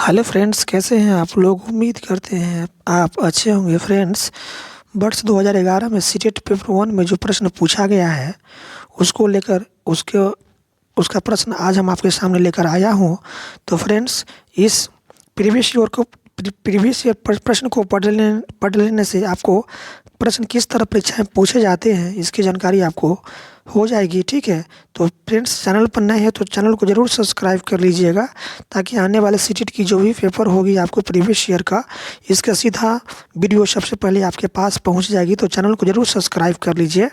Hello friends, कैसे हैं आप लोग। उम्मीद करते हैं आप अच्छे होंगे। फ्रेंड्स, वर्ष 2011 में सीटेट पेपर वन में जो प्रश्न पूछा गया है उसको लेकर उसका प्रश्न आज हम आपके सामने लेकर आया हूँ। तो फ्रेंड्स, इस प्रीवियस ईयर प्रश्न को पढ़ लेने से आपको प्रश्न किस तरह परीक्षा में पूछे जाते हैं इसकी जानकारी आपको हो जाएगी। ठीक है, तो फ्रेंड्स, चैनल पर नए हैं तो चैनल को ज़रूर सब्सक्राइब कर लीजिएगा ताकि आने वाले सीटेट की जो भी पेपर होगी आपको प्रीवियस ईयर का, इसका सीधा वीडियो सबसे पहले आपके पास पहुंच जाएगी। तो चैनल को ज़रूर सब्सक्राइब कर लीजिए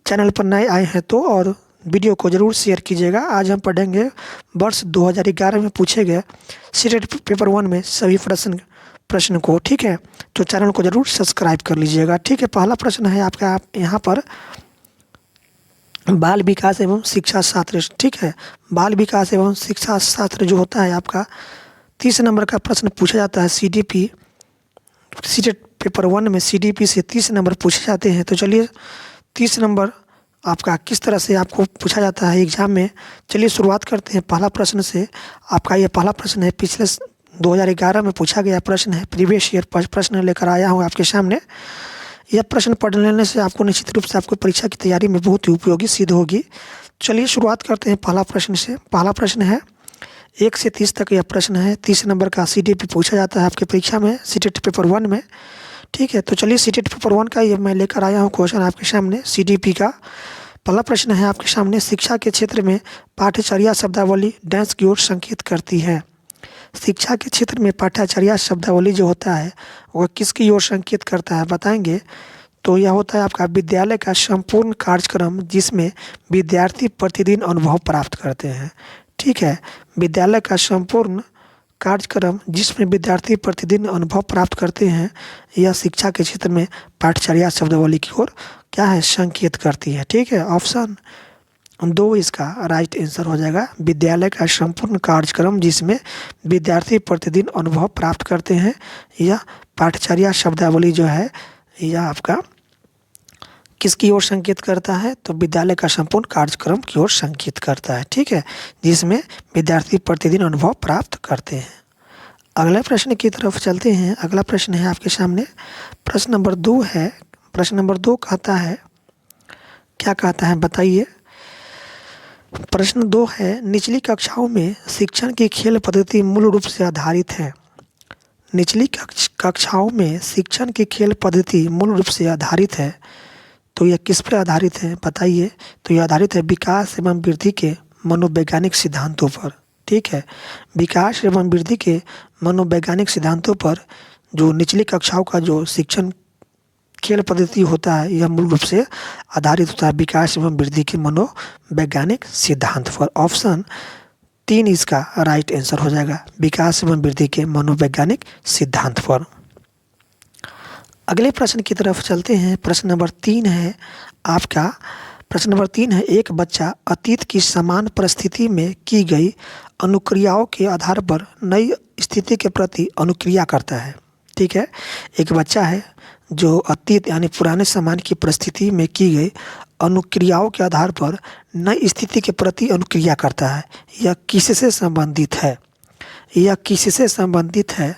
चैनल पर नए आए हैं तो, और वीडियो को ज़रूर शेयर कीजिएगा। आज हम पढ़ेंगे वर्ष 2011 में पूछे गए सीटेट पेपर वन में सभी प्रश्न को। ठीक है, तो चैनल को ज़रूर सब्सक्राइब कर लीजिएगा। ठीक है, पहला प्रश्न है आपका आप यहाँ पर बाल विकास एवं शिक्षा शास्त्र। ठीक है, बाल विकास एवं शिक्षा शास्त्र जो होता है आपका 30 नंबर का प्रश्न पूछा जाता है। सीटेट पेपर वन में सीडीपी से 30 नंबर पूछे जाते हैं। तो चलिए 30 नंबर आपका किस तरह से आपको पूछा जाता है एग्जाम में, चलिए शुरुआत करते हैं पहला प्रश्न से। आपका ये पहला प्रश्न है, पिछले 2011 में पूछा गया प्रश्न है, प्रीवियस ईयर प्रश्न लेकर आया हूँ आपके सामने। यह प्रश्न पढ़ लेने से आपको निश्चित रूप से आपको परीक्षा की तैयारी में बहुत ही उपयोगी सिद्ध होगी। चलिए शुरुआत करते हैं पहला प्रश्न से। पहला प्रश्न है 1 से 30 तक यह प्रश्न है। 30 नंबर का सीडीपी पूछा जाता है आपके परीक्षा में सीटेट पेपर वन में। ठीक है, तो चलिए सीटेट पेपर वन का ये मैं लेकर आया हूँ क्वेश्चन आपके सामने। सीडीपी का पहला प्रश्न है आपके सामने, शिक्षा के क्षेत्र में पाठ्यचर्या शब्दावली डैश की ओर संकेत करती है। शिक्षा के क्षेत्र में पाठ्यचर्या शब्दावली जो होता है वह किसकी ओर संकेत करता है बताएंगे। तो यह होता है आपका विद्यालय का संपूर्ण कार्यक्रम जिसमें विद्यार्थी प्रतिदिन अनुभव प्राप्त करते हैं। ठीक है, विद्यालय का संपूर्ण कार्यक्रम जिसमें विद्यार्थी प्रतिदिन अनुभव प्राप्त करते हैं, यह शिक्षा के क्षेत्र में पाठ्यचर्या शब्दावली की ओर क्या है, संकेत करती है। ठीक है, ऑप्शन 2 इसका राइट आंसर हो जाएगा। विद्यालय का संपूर्ण कार्यक्रम जिसमें विद्यार्थी प्रतिदिन अनुभव प्राप्त करते हैं, यह पाठ्यचर्या शब्दावली जो है यह आपका किसकी ओर संकेत करता है, तो विद्यालय का संपूर्ण कार्यक्रम की ओर संकेत करता है। ठीक है, जिसमें विद्यार्थी प्रतिदिन अनुभव प्राप्त करते हैं। अगले प्रश्न की तरफ चलते हैं। अगला प्रश्न है आपके सामने, प्रश्न नंबर 2 है। प्रश्न नंबर 2 कहता है, क्या कहता है बताइए। प्रश्न 2 है, निचली कक्षाओं में शिक्षण की खेल पद्धति मूल रूप से आधारित है। निचली कक्षाओं में शिक्षण की खेल पद्धति मूल रूप से आधारित है, तो यह किस पर आधारित है बताइए। तो यह आधारित है विकास एवं वृद्धि के मनोवैज्ञानिक सिद्धांतों पर। ठीक है, विकास एवं वृद्धि के मनोवैज्ञानिक सिद्धांतों पर जो निचली कक्षाओं का जो शिक्षण खेल पद्धति होता है यह मूल रूप से आधारित होता है विकास एवं वृद्धि के मनोवैज्ञानिक सिद्धांत पर। ऑप्शन 3 इसका राइट आंसर हो जाएगा, विकास एवं वृद्धि के मनोवैज्ञानिक सिद्धांत पर। अगले प्रश्न की तरफ चलते हैं। प्रश्न नंबर 3 है आपका। प्रश्न नंबर 3 है, एक बच्चा अतीत की समान परिस्थिति में की गई अनुक्रियाओं के आधार पर नई स्थिति के प्रति अनुक्रिया करता है। ठीक है, एक बच्चा है जो अतीत यानी पुराने समय की परिस्थिति में की गई अनुक्रियाओं के आधार पर नई स्थिति के प्रति अनुक्रिया करता है। यह किससे संबंधित है, यह किससे संबंधित है,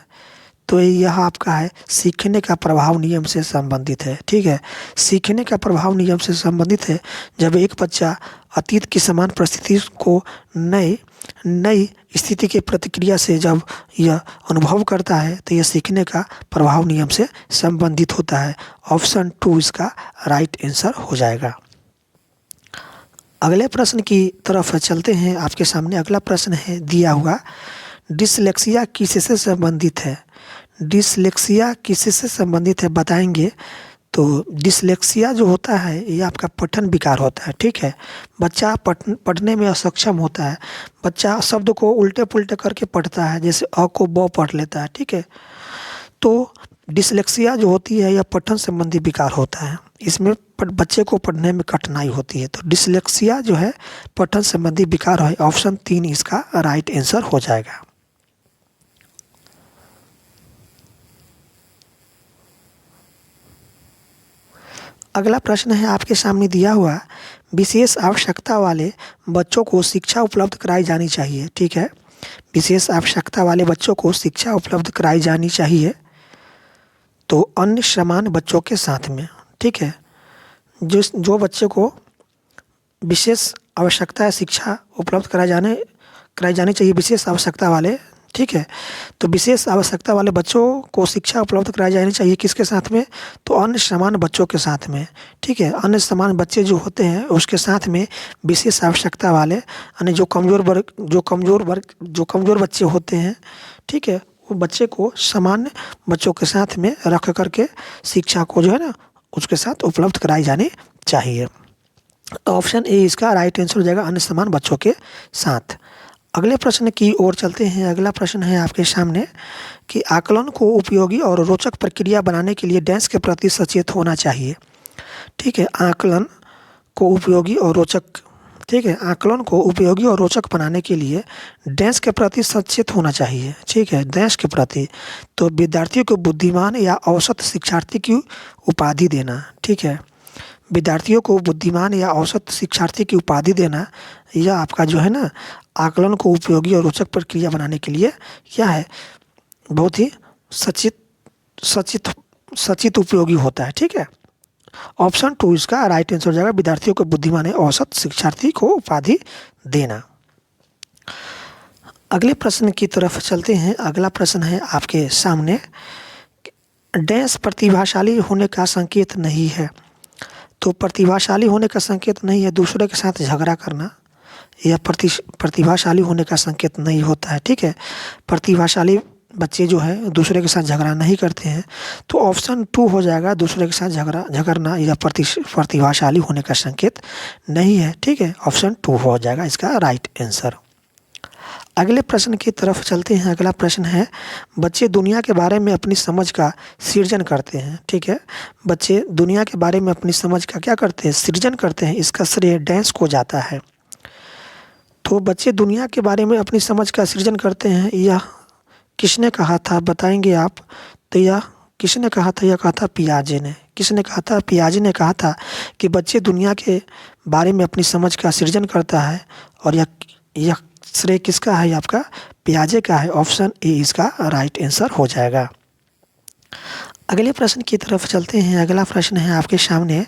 तो यह आपका है सीखने का प्रभाव नियम से संबंधित है। ठीक है, सीखने का प्रभाव नियम से संबंधित है। जब एक बच्चा अतीत की समान परिस्थिति को नई स्थिति की प्रतिक्रिया से जब यह अनुभव करता है तो यह सीखने का प्रभाव नियम से संबंधित होता है। ऑप्शन 2 इसका राइट आंसर हो जाएगा। अगले प्रश्न की तरफ चलते हैं आपके सामने। अगला प्रश्न है दिया हुआ, डिसलेक्सिया किससे संबंधित है। डिसलेक्सिया किससे संबंधित है बताएंगे। तो डिसलेक्सिया जो होता है ये आपका पठन विकार होता है। ठीक है, बच्चा पढ़ने में असक्षम होता है। बच्चा शब्द को उल्टे पुल्टे करके पढ़ता है, जैसे अ को ब पढ़ लेता है। ठीक है, तो डिसलेक्सिया जो होती है यह पठन संबंधी विकार होता है। इसमें बच्चे को पढ़ने में कठिनाई होती है। तो डिसलेक्सिया जो है पठन संबंधी विकार है। ऑप्शन 3 इसका राइट आंसर हो जाएगा। अगला प्रश्न है आपके सामने दिया हुआ, विशेष आवश्यकता वाले बच्चों को शिक्षा उपलब्ध कराई जानी चाहिए। ठीक है, विशेष आवश्यकता वाले बच्चों को शिक्षा उपलब्ध कराई जानी चाहिए तो अन्य समान बच्चों के साथ में। ठीक है, जो बच्चे को विशेष आवश्यकता है शिक्षा उपलब्ध कराई जानी चाहिए, विशेष आवश्यकता वाले। ठीक है, तो विशेष आवश्यकता वाले बच्चों को शिक्षा उपलब्ध कराई जानी चाहिए किसके साथ में? तो अन्य समान बच्चों के साथ में। ठीक है, अन्य समान बच्चे जो होते हैं उसके साथ में विशेष आवश्यकता वाले यानी जो कमज़ोर बच्चे होते हैं, ठीक है, वो बच्चे को सामान्य बच्चों के साथ में रख करके शिक्षा को जो है ना उसके साथ उपलब्ध कराई जानी चाहिए। ऑप्शन ए इसका राइट आंसर हो जाएगा, अन्य समान बच्चों के साथ। अगले प्रश्न की ओर चलते हैं। अगला प्रश्न है आपके सामने कि आकलन को उपयोगी और रोचक प्रक्रिया बनाने के लिए डैश के प्रति सचेत होना चाहिए। ठीक है, आकलन को उपयोगी और रोचक, ठीक है, आकलन को उपयोगी और रोचक बनाने के लिए डैश के प्रति सचेत होना चाहिए। ठीक है, डैश के प्रति तो विद्यार्थियों को बुद्धिमान या औसत शिक्षार्थी की उपाधि देना। ठीक है, विद्यार्थियों को बुद्धिमान या औसत शिक्षार्थी की उपाधि देना, यह आपका जो है ना आकलन को उपयोगी और रोचक प्रक्रिया बनाने के लिए क्या है, बहुत ही सचित उपयोगी होता है। ठीक है, ऑप्शन 2 इसका राइट आंसर हो जाएगा, विद्यार्थियों को बुद्धिमान या औसत शिक्षार्थी को उपाधि देना। अगले प्रश्न की तरफ चलते हैं। अगला प्रश्न है आपके सामने, डैश प्रतिभाशाली होने का संकेत नहीं है। तो प्रतिभाशाली होने का संकेत नहीं है दूसरे के साथ झगड़ा करना, यह प्रतिभाशाली होने का संकेत नहीं होता है। ठीक है, प्रतिभाशाली बच्चे जो है दूसरे के साथ झगड़ा नहीं करते हैं, तो ऑप्शन 2 हो जाएगा, दूसरे के साथ झगड़ना यह प्रतिभाशाली होने का संकेत नहीं है। ठीक है, ऑप्शन 2 हो जाएगा इसका राइट आंसर। अगले प्रश्न की तरफ चलते हैं। अगला प्रश्न है, बच्चे दुनिया के बारे में अपनी समझ का सृजन करते हैं। ठीक है, बच्चे दुनिया के बारे में अपनी समझ का क्या करते हैं, सृजन करते हैं, इसका श्रेय डैश को जाता है। तो बच्चे दुनिया के बारे में अपनी समझ का सृजन करते हैं, यह किसने कहा था बताएंगे आप? तो यह किसने कहा था? यह कहा था पियाजे ने। किसने कहा था? पियाजे ने कहा था कि बच्चे दुनिया के बारे में अपनी समझ का सृजन करता है और यह श्रेय किसका है? आपका पियाजे का है। ऑप्शन ए इसका राइट आंसर हो जाएगा। अगले प्रश्न की तरफ चलते हैं। अगला प्रश्न है आपके सामने,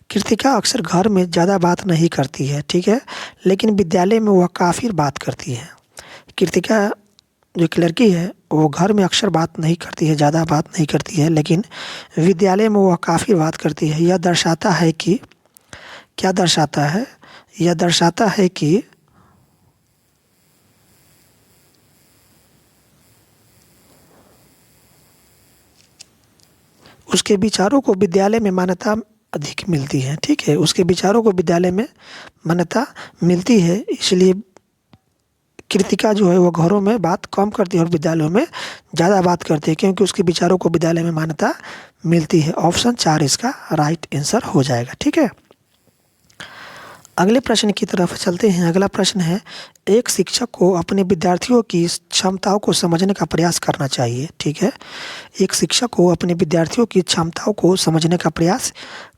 कृतिका अक्सर घर में ज़्यादा बात नहीं करती है। ठीक है, लेकिन विद्यालय में वह काफ़ी बात करती है। कृतिका जो एक लड़की है वो घर में अक्सर बात नहीं करती है, ज़्यादा बात नहीं करती है, लेकिन विद्यालय में वह काफ़ी बात करती है। यह दर्शाता है कि क्या दर्शाता है? यह दर्शाता है कि उसके विचारों को विद्यालय में मान्यता अधिक मिलती है। ठीक है, उसके विचारों को विद्यालय में मान्यता मिलती है, इसलिए कृतिका जो है वो घरों में बात कम करती है और विद्यालयों में ज़्यादा बात करती है, क्योंकि उसके विचारों को विद्यालय में मान्यता मिलती है। ऑप्शन 4 इसका राइट आंसर हो जाएगा। ठीक है, अगले प्रश्न की तरफ चलते हैं। अगला प्रश्न है, एक शिक्षक को अपने विद्यार्थियों की क्षमताओं को समझने का प्रयास करना चाहिए। ठीक है, एक शिक्षक को अपने विद्यार्थियों की क्षमताओं को समझने का प्रयास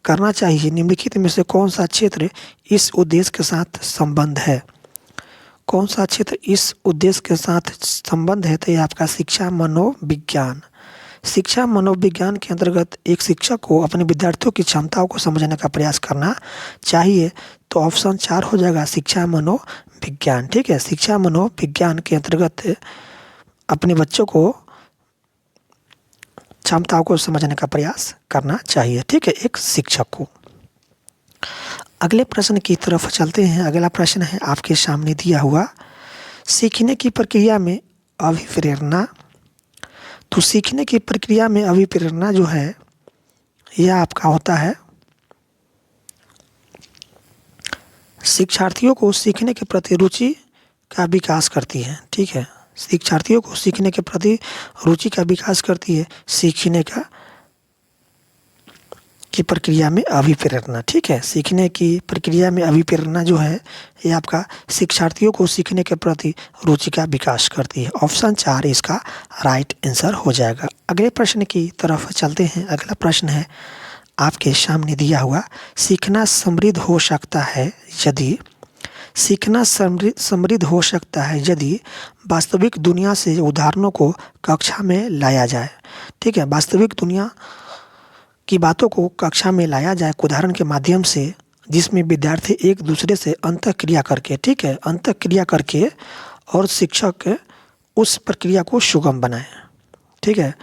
करना चाहिए। निम्नलिखित में से कौन सा क्षेत्र इस उद्देश्य के साथ संबंध है? कौन सा क्षेत्र इस उद्देश्य के साथ संबंध है? तो ये आपका शिक्षा मनोविज्ञान। शिक्षा मनोविज्ञान के अंतर्गत एक शिक्षक को अपने विद्यार्थियों की क्षमताओं को समझने का प्रयास करना चाहिए। तो ऑप्शन 4 हो जाएगा, शिक्षा मनोविज्ञान। ठीक है, शिक्षा मनोविज्ञान के अंतर्गत अपने बच्चों को क्षमताओं को समझने का प्रयास करना चाहिए। ठीक है, एक शिक्षक को। अगले प्रश्न की तरफ चलते हैं। अगला प्रश्न है आपके सामने दिया हुआ, सीखने की प्रक्रिया में अभिप्रेरणा। तो सीखने की प्रक्रिया में अभिप्रेरणा जो है यह आपका होता है शिक्षार्थियों को सीखने के प्रति रुचि का विकास करती है। ठीक है, शिक्षार्थियों को सीखने के प्रति रुचि का विकास करती है, सीखने की प्रक्रिया में अभिप्रेरणा। ठीक है, सीखने की प्रक्रिया में अभिप्रेरणा जो है ये आपका शिक्षार्थियों को सीखने के प्रति रुचि का विकास करती है। ऑप्शन 4 इसका राइट आंसर हो जाएगा। अगले प्रश्न की तरफ चलते हैं। अगला प्रश्न है आपके सामने दिया हुआ, सीखना समृद्ध हो सकता है यदि सीखना समृद्ध हो सकता है यदि वास्तविक दुनिया से उदाहरणों को कक्षा में लाया जाए। ठीक है, वास्तविक दुनिया की बातों को कक्षा में लाया जाए उदाहरण के माध्यम से, जिसमें विद्यार्थी एक दूसरे से अंतःक्रिया करके, ठीक है, अंतःक्रिया करके और शिक्षक उस प्रक्रिया को सुगम बनाए। ठीक है,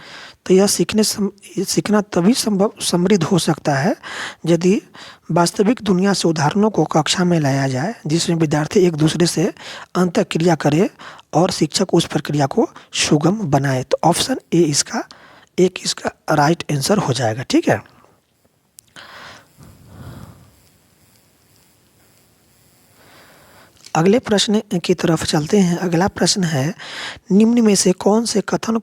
तो यह सीखना तभी समृद्ध हो सकता है यदि वास्तविक दुनिया से उदाहरणों को कक्षा में लाया जाए, जिसमें विद्यार्थी एक दूसरे से अंतःक्रिया करे और शिक्षक उस प्रक्रिया को सुगम बनाए। तो ऑप्शन ए इसका राइट आंसर हो जाएगा। ठीक है, अगले प्रश्न की तरफ चलते हैं। अगला प्रश्न है, निम्न में से कौन से कथन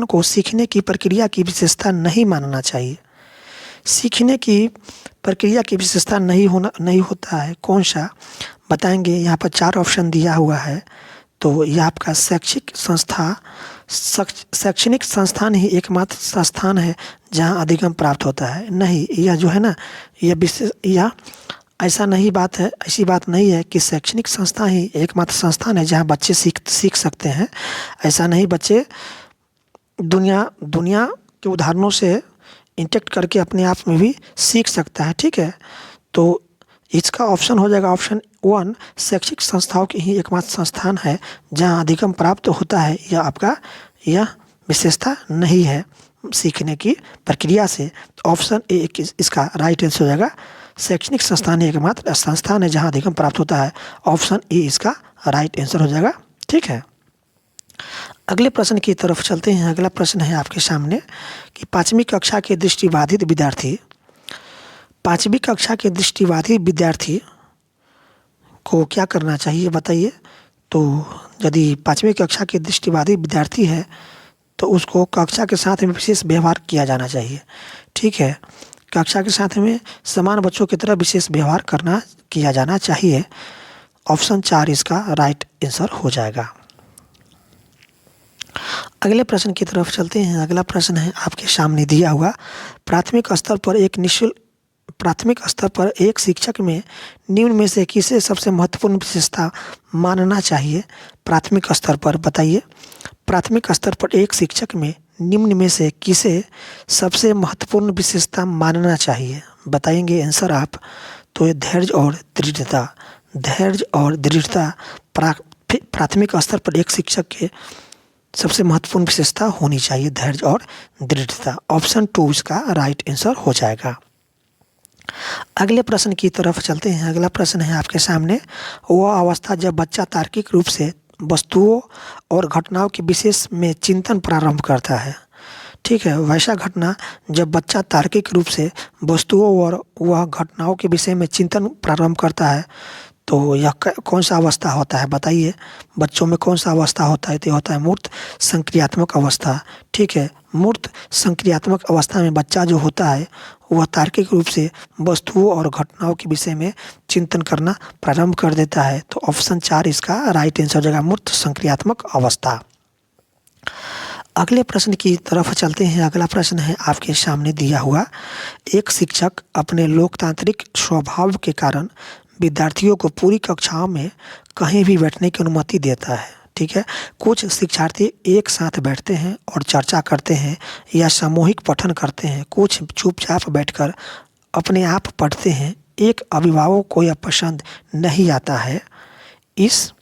को सीखने की प्रक्रिया की विशेषता नहीं मानना चाहिए? सीखने की प्रक्रिया की विशेषता नहीं होता है, कौन सा बताएंगे? यहाँ पर 4 ऑप्शन दिया हुआ है। तो यह आपका शैक्षणिक संस्थान ही एकमात्र संस्थान है जहाँ अधिगम प्राप्त होता है। नहीं, यह जो है ना, यह ऐसा नहीं बात है, ऐसी बात नहीं है कि शैक्षणिक संस्था ही एकमात्र संस्थान है जहाँ बच्चे सीख सकते हैं। ऐसा नहीं, बच्चे दुनिया के उदाहरणों से इंटरेक्ट करके अपने आप में भी सीख सकता है। ठीक है, तो इसका ऑप्शन हो जाएगा ऑप्शन 1, शैक्षिक संस्थाओं की ही एकमात्र संस्थान है जहाँ अधिगम प्राप्त होता है। यह विशेषता नहीं है सीखने की प्रक्रिया से। ऑप्शन ए इसका राइट आंसर हो जाएगा, शैक्षणिक संस्थान एकमात्र संस्थान है जहाँ अधिगम प्राप्त होता है। ऑप्शन ए इसका राइट आंसर हो जाएगा। ठीक है, अगले प्रश्न की तरफ चलते हैं। अगला प्रश्न है आपके सामने कि 5वीं कक्षा के दृष्टिबाधित विद्यार्थी को क्या करना चाहिए बताइए? तो यदि 5वीं कक्षा के दृष्टिबाधित विद्यार्थी है तो उसको कक्षा के साथ में विशेष व्यवहार किया जाना चाहिए। ठीक है, कक्षा के साथ में समान बच्चों की तरह विशेष व्यवहार किया जाना चाहिए। ऑप्शन 4 इसका राइट आंसर हो जाएगा। अगले प्रश्न की तरफ चलते हैं। अगला प्रश्न है आपके सामने दिया हुआ, प्राथमिक स्तर पर एक शिक्षक में निम्न में से किसे सबसे महत्वपूर्ण विशेषता मानना चाहिए? प्राथमिक स्तर पर बताइए, प्राथमिक स्तर पर एक शिक्षक में निम्न में से किसे सबसे महत्वपूर्ण विशेषता मानना चाहिए? बताएंगे आंसर आप। तो धैर्य और दृढ़ता प्राथमिक स्तर पर एक शिक्षक के सबसे महत्वपूर्ण विशेषता होनी चाहिए, धैर्य और दृढ़ता। ऑप्शन 2 इसका राइट आंसर हो जाएगा। अगले प्रश्न की तरफ चलते हैं। अगला प्रश्न है आपके सामने, वह अवस्था जब बच्चा तार्किक रूप से वस्तुओं और घटनाओं के विशेष में चिंतन प्रारंभ करता है। ठीक है, वैसा घटना जब बच्चा तार्किक रूप से वस्तुओं और वह घटनाओं के विषय में चिंतन प्रारंभ करता है, तो यह कौन सा अवस्था होता है बताइए? बच्चों में कौन सा अवस्था होता है? तो होता है मूर्त संक्रियात्मक अवस्था। ठीक है, मूर्त संक्रियात्मक अवस्था में बच्चा जो होता है वह तार्किक रूप से वस्तुओं और घटनाओं के विषय में चिंतन करना प्रारंभ कर देता है। तो ऑप्शन 4 इसका राइट आंसर हो जाएगा, मूर्त संक्रियात्मक अवस्था। अगले प्रश्न की तरफ चलते हैं। अगला प्रश्न है आपके सामने दिया हुआ, एक शिक्षक अपने लोकतांत्रिक स्वभाव के कारण विद्यार्थियों को पूरी कक्षाओं में कहीं भी बैठने की अनुमति देता है। ठीक है, कुछ शिक्षार्थी एक साथ बैठते हैं और चर्चा करते हैं या सामूहिक पठन करते हैं, कुछ चुपचाप बैठकर अपने आप पढ़ते हैं। एक अभिभावक को यह पसंद नहीं आता है। इस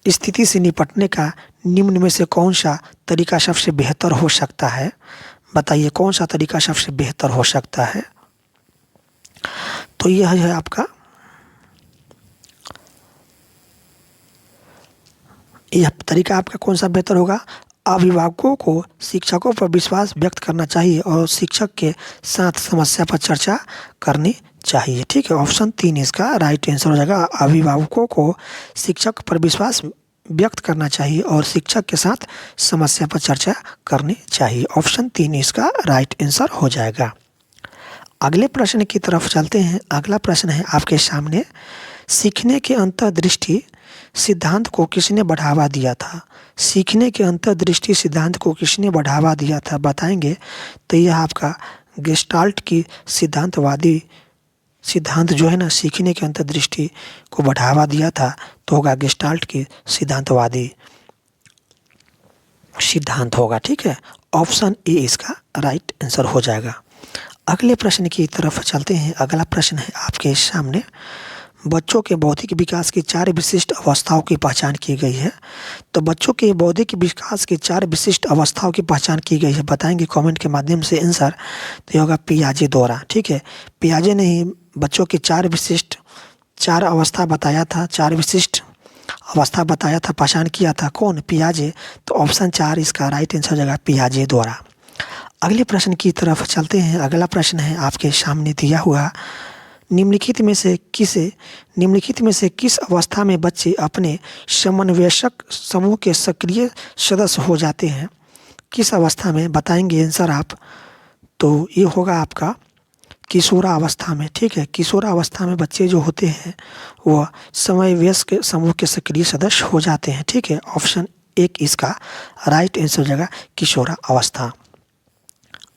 स्थिति से निपटने का निम्न में से कौन सा तरीका सबसे बेहतर हो सकता है? बताइए, कौन सा तरीका सबसे बेहतर हो सकता है? तो यह है आपका, यह तरीका आपका कौन सा बेहतर होगा? अभिभावकों को शिक्षकों पर विश्वास व्यक्त करना चाहिए और शिक्षक के साथ समस्या पर चर्चा करनी चाहिए। ठीक है, ऑप्शन 3 इसका राइट आंसर हो जाएगा। अभिभावकों को शिक्षक पर विश्वास व्यक्त करना चाहिए और शिक्षक के साथ समस्या पर चर्चा करनी चाहिए। ऑप्शन 3 इसका राइट आंसर हो जाएगा। अगले प्रश्न की तरफ चलते हैं। अगला प्रश्न है आपके सामने, सीखने के अंतर्दृष्टि सिद्धांत को किसने बढ़ावा दिया था? सीखने के अंतर्दृष्टि सिद्धांत को किसने बढ़ावा दिया था बताएंगे? तो यह आपका गेस्टाल्ट की सिद्धांतवादी सिद्धांत जो है ना सीखने की अंतर्दृष्टि को बढ़ावा दिया था, तो होगा गेस्टाल्ट की सिद्धांतवादी सिद्धांत होगा। ठीक है, ऑप्शन ए इसका राइट आंसर हो जाएगा। अगले प्रश्न की तरफ चलते हैं। अगला प्रश्न है आपके सामने, बच्चों के बौद्धिक विकास की 4 विशिष्ट अवस्थाओं की पहचान की गई है। तो बच्चों के बौद्धिक विकास की 4 विशिष्ट अवस्थाओं की पहचान की गई है, बताएंगे कमेंट के माध्यम से आंसर। तो ये होगा पियाजे द्वारा। ठीक है, पियाजे ने ही बच्चों की 4 अवस्था बताया था, 4 विशिष्ट अवस्था बताया था, पहचान किया था, कौन? पियाजे। तो ऑप्शन 4 इसका राइट आंसर हो जाएगा पियाजे द्वारा। अगले प्रश्न की तरफ चलते हैं। अगला प्रश्न है आपके सामने दिया हुआ, निम्नलिखित में से किस अवस्था में बच्चे अपने समन्वयक समूह के सक्रिय सदस्य हो जाते हैं? किस अवस्था में, बताएंगे आंसर आप। तो ये होगा आपका किशोरावस्था में। ठीक है, किशोरावस्था में बच्चे जो होते हैं वह समवयस्क समूह के सक्रिय सदस्य हो जाते हैं। ठीक है, ऑप्शन 1 इसका राइट आंसर हो जाएगा किशोरावस्था।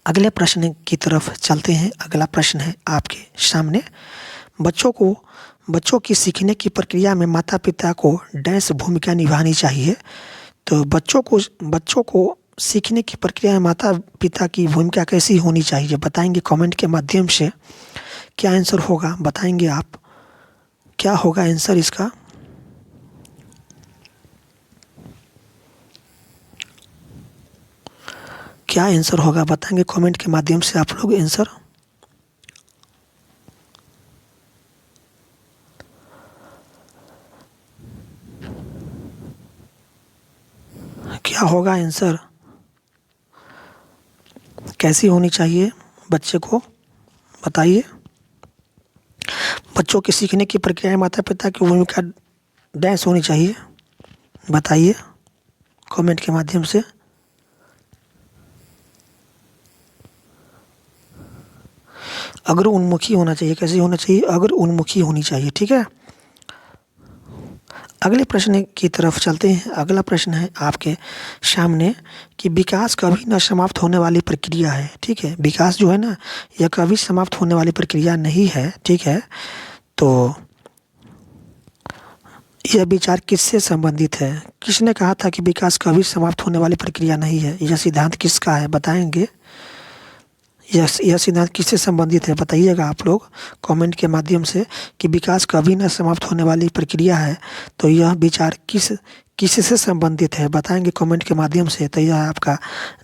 अगले प्रश्न की तरफ चलते हैं। अगला प्रश्न है आपके सामने, बच्चों की सीखने की प्रक्रिया में माता पिता को डैश भूमिका निभानी चाहिए। तो बच्चों को सीखने की प्रक्रिया में माता पिता की भूमिका कैसी होनी चाहिए, बताएंगे कमेंट के माध्यम से। क्या आंसर होगा, बताएंगे आप, क्या होगा आंसर इसका? क्या आंसर होगा, बताएंगे कमेंट के माध्यम से आप लोग आंसर। क्या होगा आंसर, कैसी होनी चाहिए बच्चे को, बताइए। बच्चों के सीखने की प्रक्रिया में माता पिता की भूमिका डैश होनी चाहिए, बताइए कमेंट के माध्यम से। अग्र उन्मुखी होना चाहिए, कैसी होना चाहिए? अग्र उन्मुखी होनी चाहिए। ठीक है, अगले प्रश्न की तरफ चलते हैं। अगला प्रश्न है आपके सामने कि विकास कभी न समाप्त होने वाली प्रक्रिया है। ठीक है, विकास जो है ना यह कभी समाप्त होने वाली प्रक्रिया नहीं है। ठीक है, तो यह विचार किससे संबंधित है? किसने कहा था कि विकास कभी समाप्त होने वाली प्रक्रिया नहीं है? यह सिद्धांत किसका है, बताएंगे। यह सिद्धांत किससे संबंधित है, बताइएगा आप लोग कमेंट के माध्यम से कि विकास कभी न समाप्त होने वाली प्रक्रिया है। तो यह विचार किससे संबंधित है, बताएंगे कमेंट के माध्यम से। तो यह आपका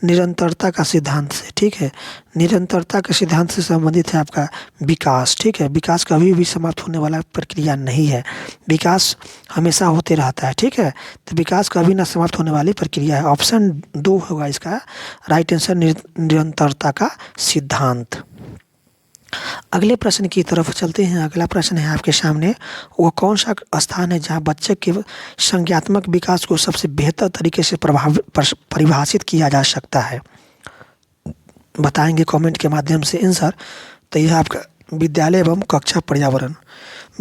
निरंतरता का सिद्धांत से। ठीक है, निरंतरता के सिद्धांत से संबंधित है आपका विकास। ठीक है, विकास कभी भी समाप्त होने वाला प्रक्रिया नहीं है, विकास हमेशा होते रहता है। ठीक है, तो विकास कभी ना समाप्त होने वाली प्रक्रिया है। ऑप्शन 2 होगा इसका राइट आंसर, निरंतरता का सिद्धांत। अगले प्रश्न की तरफ चलते हैं। अगला प्रश्न है आपके सामने, वो कौन सा स्थान है जहां बच्चे के संज्ञात्मक विकास को सबसे बेहतर तरीके से परिभाषित किया जा सकता है, बताएंगे कमेंट के माध्यम से आंसर। तो यह आपका विद्यालय एवं कक्षा पर्यावरण।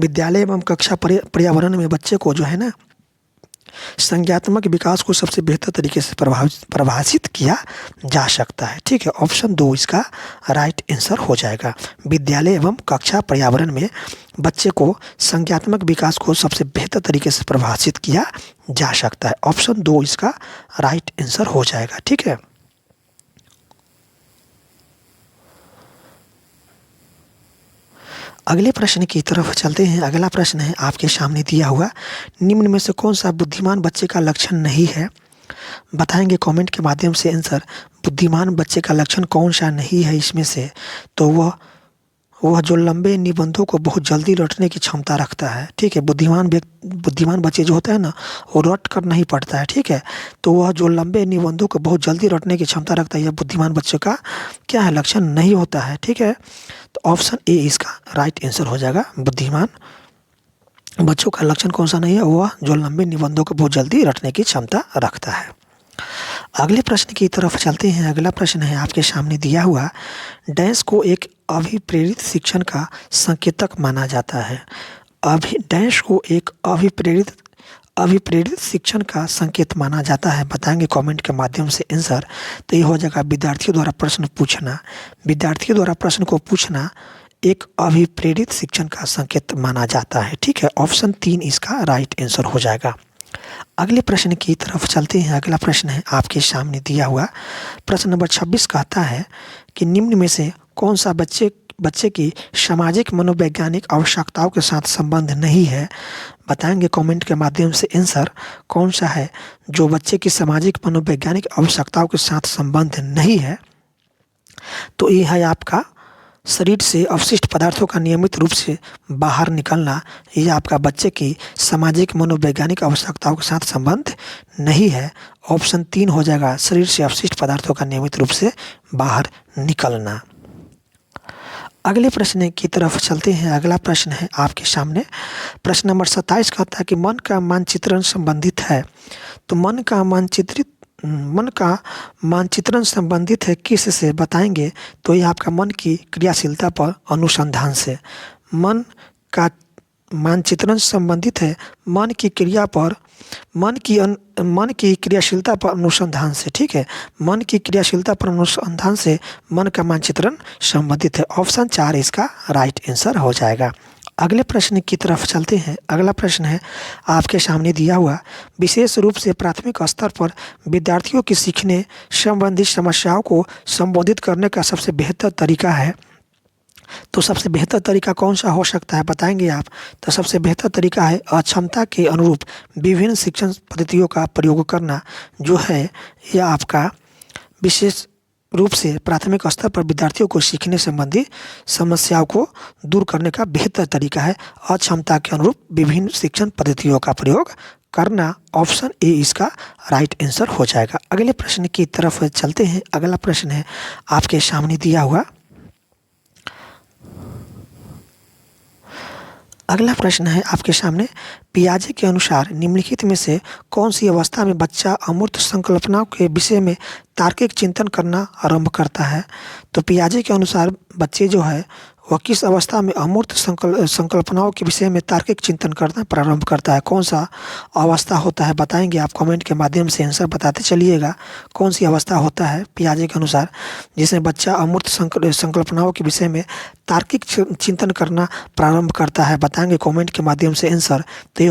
विद्यालय एवं कक्षा पर्यावरण में बच्चे को जो है ना संज्ञात्मक विकास को सबसे बेहतर तरीके से परिभाषित किया जा सकता है। ठीक है, ऑप्शन 2 इसका राइट आंसर हो जाएगा। विद्यालय एवं कक्षा पर्यावरण में बच्चे को संज्ञात्मक विकास को सबसे बेहतर तरीके से परिभाषित किया जा सकता है। ऑप्शन 2 इसका राइट आंसर हो जाएगा। ठीक है, अगले प्रश्न की तरफ चलते हैं। अगला प्रश्न है आपके सामने दिया हुआ, निम्न में से कौन सा बुद्धिमान बच्चे का लक्षण नहीं है, बताएंगे कमेंट के माध्यम से आंसर। बुद्धिमान बच्चे का लक्षण कौन सा नहीं है इसमें से? तो वह जो लंबे निबंधों को बहुत जल्दी रटने की क्षमता रखता है। ठीक है, बुद्धिमान बच्चे जो होता है ना वो रट कर नहीं पढ़ता है। ठीक है, तो वह जो लंबे निबंधों को बहुत जल्दी रटने की क्षमता रखता है, यह बुद्धिमान बच्चों का क्या है, लक्षण नहीं होता है। ठीक है, तो ऑप्शन ए इसका राइट आंसर हो जाएगा। बुद्धिमान बच्चों का लक्षण कौन सा नहीं है, वह जो लंबे निबंधों को बहुत जल्दी रटने की क्षमता रखता है। अगले प्रश्न की तरफ चलते हैं। अगला प्रश्न है आपके सामने दिया हुआ, डैश को एक अभिप्रेरित शिक्षण का संकेतक माना जाता है। डैश को एक अभिप्रेरित शिक्षण का संकेत माना जाता है, बताएंगे कमेंट के माध्यम से आंसर। तो ये हो जाएगा विद्यार्थियों द्वारा प्रश्न पूछना। विद्यार्थियों द्वारा प्रश्न को पूछना एक अभिप्रेरित शिक्षण का संकेत माना जाता है। ठीक है, ऑप्शन 3 इसका राइट आंसर हो जाएगा। अगले प्रश्न की तरफ चलते हैं। अगला प्रश्न है आपके सामने दिया हुआ प्रश्न नंबर 26 कहता है कि निम्न में से कौन सा बच्चे की सामाजिक मनोवैज्ञानिक आवश्यकताओं के साथ संबंध नहीं है। बताएंगे कमेंट के माध्यम से आंसर कौन सा है जो बच्चे की सामाजिक मनोवैज्ञानिक आवश्यकताओं के साथ संबंध नहीं है। तो ये है आपका शरीर से अवशिष्ट पदार्थों का नियमित रूप से बाहर निकलना। ये आपका बच्चे की सामाजिक मनोवैज्ञानिक आवश्यकताओं के साथ संबंध नहीं है। ऑप्शन 3 हो जाएगा, शरीर से अवशिष्ट पदार्थों का नियमित रूप से बाहर निकलना। अगले प्रश्न की तरफ चलते हैं। अगला प्रश्न है आपके सामने प्रश्न नंबर 27 कहता है कि मन का मानचित्रण संबंधित है। तो मन का मानचित्रण संबंधित है किस से बताएंगे। तो ये आपका मन की क्रियाशीलता पर अनुसंधान से। मन का मानचित्रण संबंधित है मन की क्रियाशीलता पर अनुसंधान से। ठीक है, मन की क्रियाशीलता पर अनुसंधान से मन का मानचित्रण संबंधित है। ऑप्शन 4 इसका राइट आंसर हो जाएगा। अगले प्रश्न की तरफ चलते हैं। अगला प्रश्न है आपके सामने दिया हुआ विशेष रूप से प्राथमिक स्तर पर विद्यार्थियों की सीखने संबंधी समस्याओं को संबोधित करने का सबसे बेहतर तरीका है। तो सबसे बेहतर तरीका कौन सा हो सकता है बताएंगे आप। तो सबसे बेहतर तरीका है अक्षमता के अनुरूप विभिन्न शिक्षण पद्धतियों का प्रयोग करना। जो है यह आपका विशेष रूप से प्राथमिक स्तर पर विद्यार्थियों को सीखने संबंधी समस्याओं को दूर करने का बेहतर तरीका है अक्षमता के अनुरूप विभिन्न शिक्षण पद्धतियों का प्रयोग करना। ऑप्शन ए इसका राइट आंसर हो जाएगा। अगले प्रश्न की तरफ चलते हैं। अगला प्रश्न है आपके सामने दिया हुआ अगला प्रश्न है आपके सामने पियाजे के अनुसार निम्नलिखित में से कौन सी अवस्था में बच्चा अमूर्त संकल्पनाओं के विषय में तार्किक चिंतन करना आरंभ करता है। तो पियाजे के अनुसार बच्चे जो है वह किस अवस्था में अमूर्त संकल्पनाओं के विषय में तार्किक चिंतन करना प्रारंभ करता है। कौन सा अवस्था होता है बताएंगे आप कमेंट के माध्यम से आंसर बताते चलिएगा। कौन सी अवस्था होता है पियाजे के अनुसार जिसमें बच्चा अमूर्त संकल्पनाओं के विषय में तार्किक चिंतन करना प्रारंभ करता है। बताएंगे कमेंट के माध्यम से आंसर। तो ये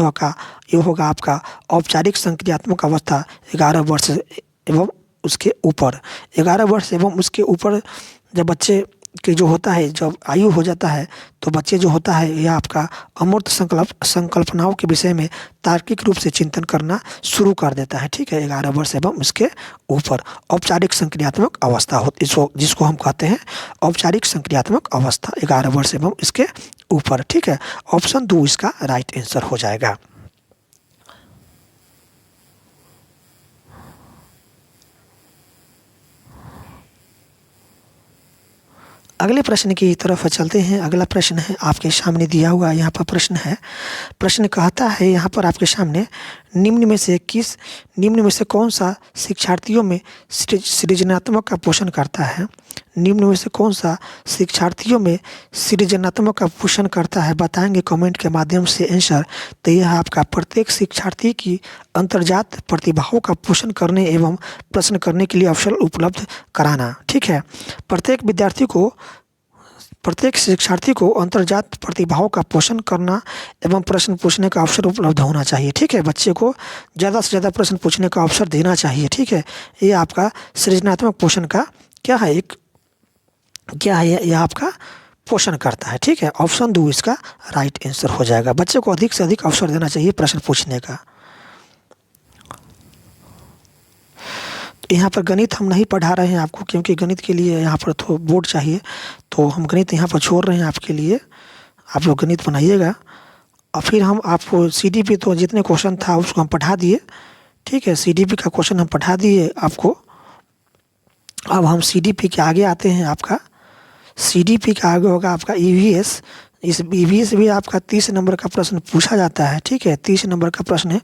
होगा आपका औपचारिक संक्रियात्मक अवस्था 11 वर्ष एवं उसके ऊपर। 11 वर्ष एवं उसके ऊपर जब बच्चे के जो होता है जब आयु हो जाता है तो बच्चे जो होता है यह आपका अमूर्त संकल्पनाओं के विषय में तार्किक रूप से चिंतन करना शुरू कर देता है। ठीक है, 11 वर्ष एवं उसके ऊपर औपचारिक संक्रियात्मक अवस्था जिसको हम कहते हैं औपचारिक संक्रियात्मक अवस्था 11 वर्ष एवं इसके ऊपर। ठीक है, ऑप्शन 2 इसका राइट आंसर हो जाएगा। अगले प्रश्न की तरफ चलते हैं। अगला प्रश्न है आपके सामने दिया हुआ यहाँ पर प्रश्न कहता है यहाँ पर आपके सामने निम्न में से कौन सा शिक्षार्थियों में सृजनात्मक का पोषण करता है। निम्न में से कौन सा शिक्षार्थियों में सृजनात्मक का पोषण करता है बताएंगे कमेंट के माध्यम से आंसर। तो यह आपका प्रत्येक शिक्षार्थी की अंतर्जात प्रतिभाओं का पोषण करने एवं प्रश्न करने के लिए अवसर उपलब्ध कराना। ठीक है, प्रत्येक शिक्षार्थी को अंतर्जात प्रतिभाओं का पोषण करना एवं प्रश्न पूछने का अवसर उपलब्ध होना चाहिए। ठीक है, बच्चे को ज़्यादा से ज़्यादा प्रश्न पूछने का अवसर देना चाहिए। ठीक है, ये आपका सृजनात्मक पोषण का क्या है यह आपका पोषण करता है। ठीक है, ऑप्शन 2 इसका राइट आंसर हो जाएगा। बच्चे को अधिक से अधिक अवसर देना चाहिए प्रश्न पूछने का। यहाँ पर गणित हम नहीं पढ़ा रहे हैं आपको क्योंकि गणित के लिए यहाँ पर तो बोर्ड चाहिए, तो हम गणित यहाँ पर छोड़ रहे हैं आपके लिए। आप लोग गणित बनाइएगा और फिर हम आपको सीडीपी तो जितने क्वेश्चन था उसको हम पढ़ा दिए। ठीक है, सीडीपी का क्वेश्चन हम पढ़ा दिए आपको। अब हम सीडीपी के आगे आते हैं। आपका सीडीपी का आगे होगा आपका ईवीएस। इस ईवीएस भी आपका 30 नंबर का प्रश्न पूछा जाता है। ठीक है, 30 नंबर का प्रश्न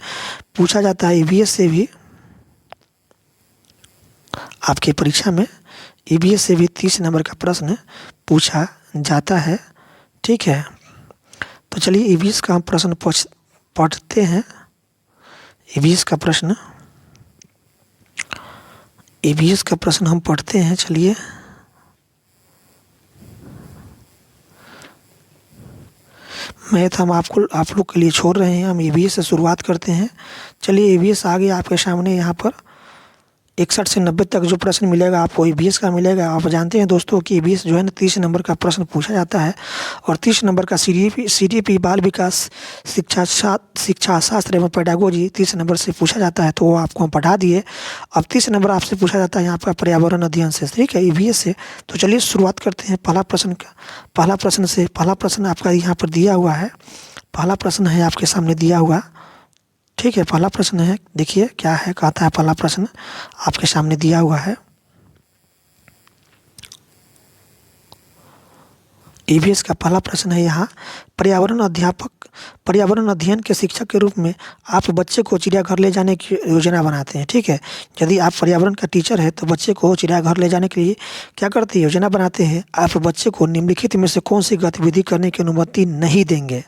पूछा जाता है ईवीएस से भी आपके परीक्षा में। ईवीएस से भी 30 नंबर का प्रश्न पूछा जाता है। ठीक है, तो चलिए ईवीएस का हम प्रश्न पढ़ते हैं। ईवीएस का प्रश्न हम पढ़ते हैं। चलिए मैथ हम आप लोग के लिए छोड़ रहे हैं। हम ईवीएस से शुरुआत करते हैं। चलिए ईवीएस आ गया आपके सामने। यहाँ पर 61 से 90 तक जो प्रश्न मिलेगा आपको ईवीएस का मिलेगा। आप जानते हैं दोस्तों कि ईवीएस जो है ना 30 नंबर का प्रश्न पूछा जाता है और 30 नंबर का सीडीपी बाल विकास शिक्षा शास्त्र एवं पेडागोजी 30 नंबर से पूछा जाता है, तो वो आपको हम पढ़ा दिए। अब 30 नंबर आपसे पूछा जाता है यहाँ पर पर्यावरण अध्ययन से, ठीक है, ईवीएस से। तो चलिए शुरुआत करते हैं पहला प्रश्न से। पहला प्रश्न आपका यहाँ पर दिया हुआ है। पहला प्रश्न है आपके सामने दिया हुआ, ठीक है। पहला प्रश्न है, देखिए क्या है, कहता है पहला प्रश्न आपके सामने दिया हुआ है। ईवीएस का पहला प्रश्न है यहाँ, पर्यावरण अध्ययन के शिक्षक के रूप में आप बच्चे को चिड़ियाघर ले जाने की योजना बनाते हैं, ठीक है। यदि आप पर्यावरण का टीचर है तो बच्चे को चिड़ियाघर ले जाने के लिए क्या करते हैं, योजना बनाते हैं। आप बच्चे को निम्नलिखित में से कौन सी गतिविधि करने की अनुमति नहीं देंगे।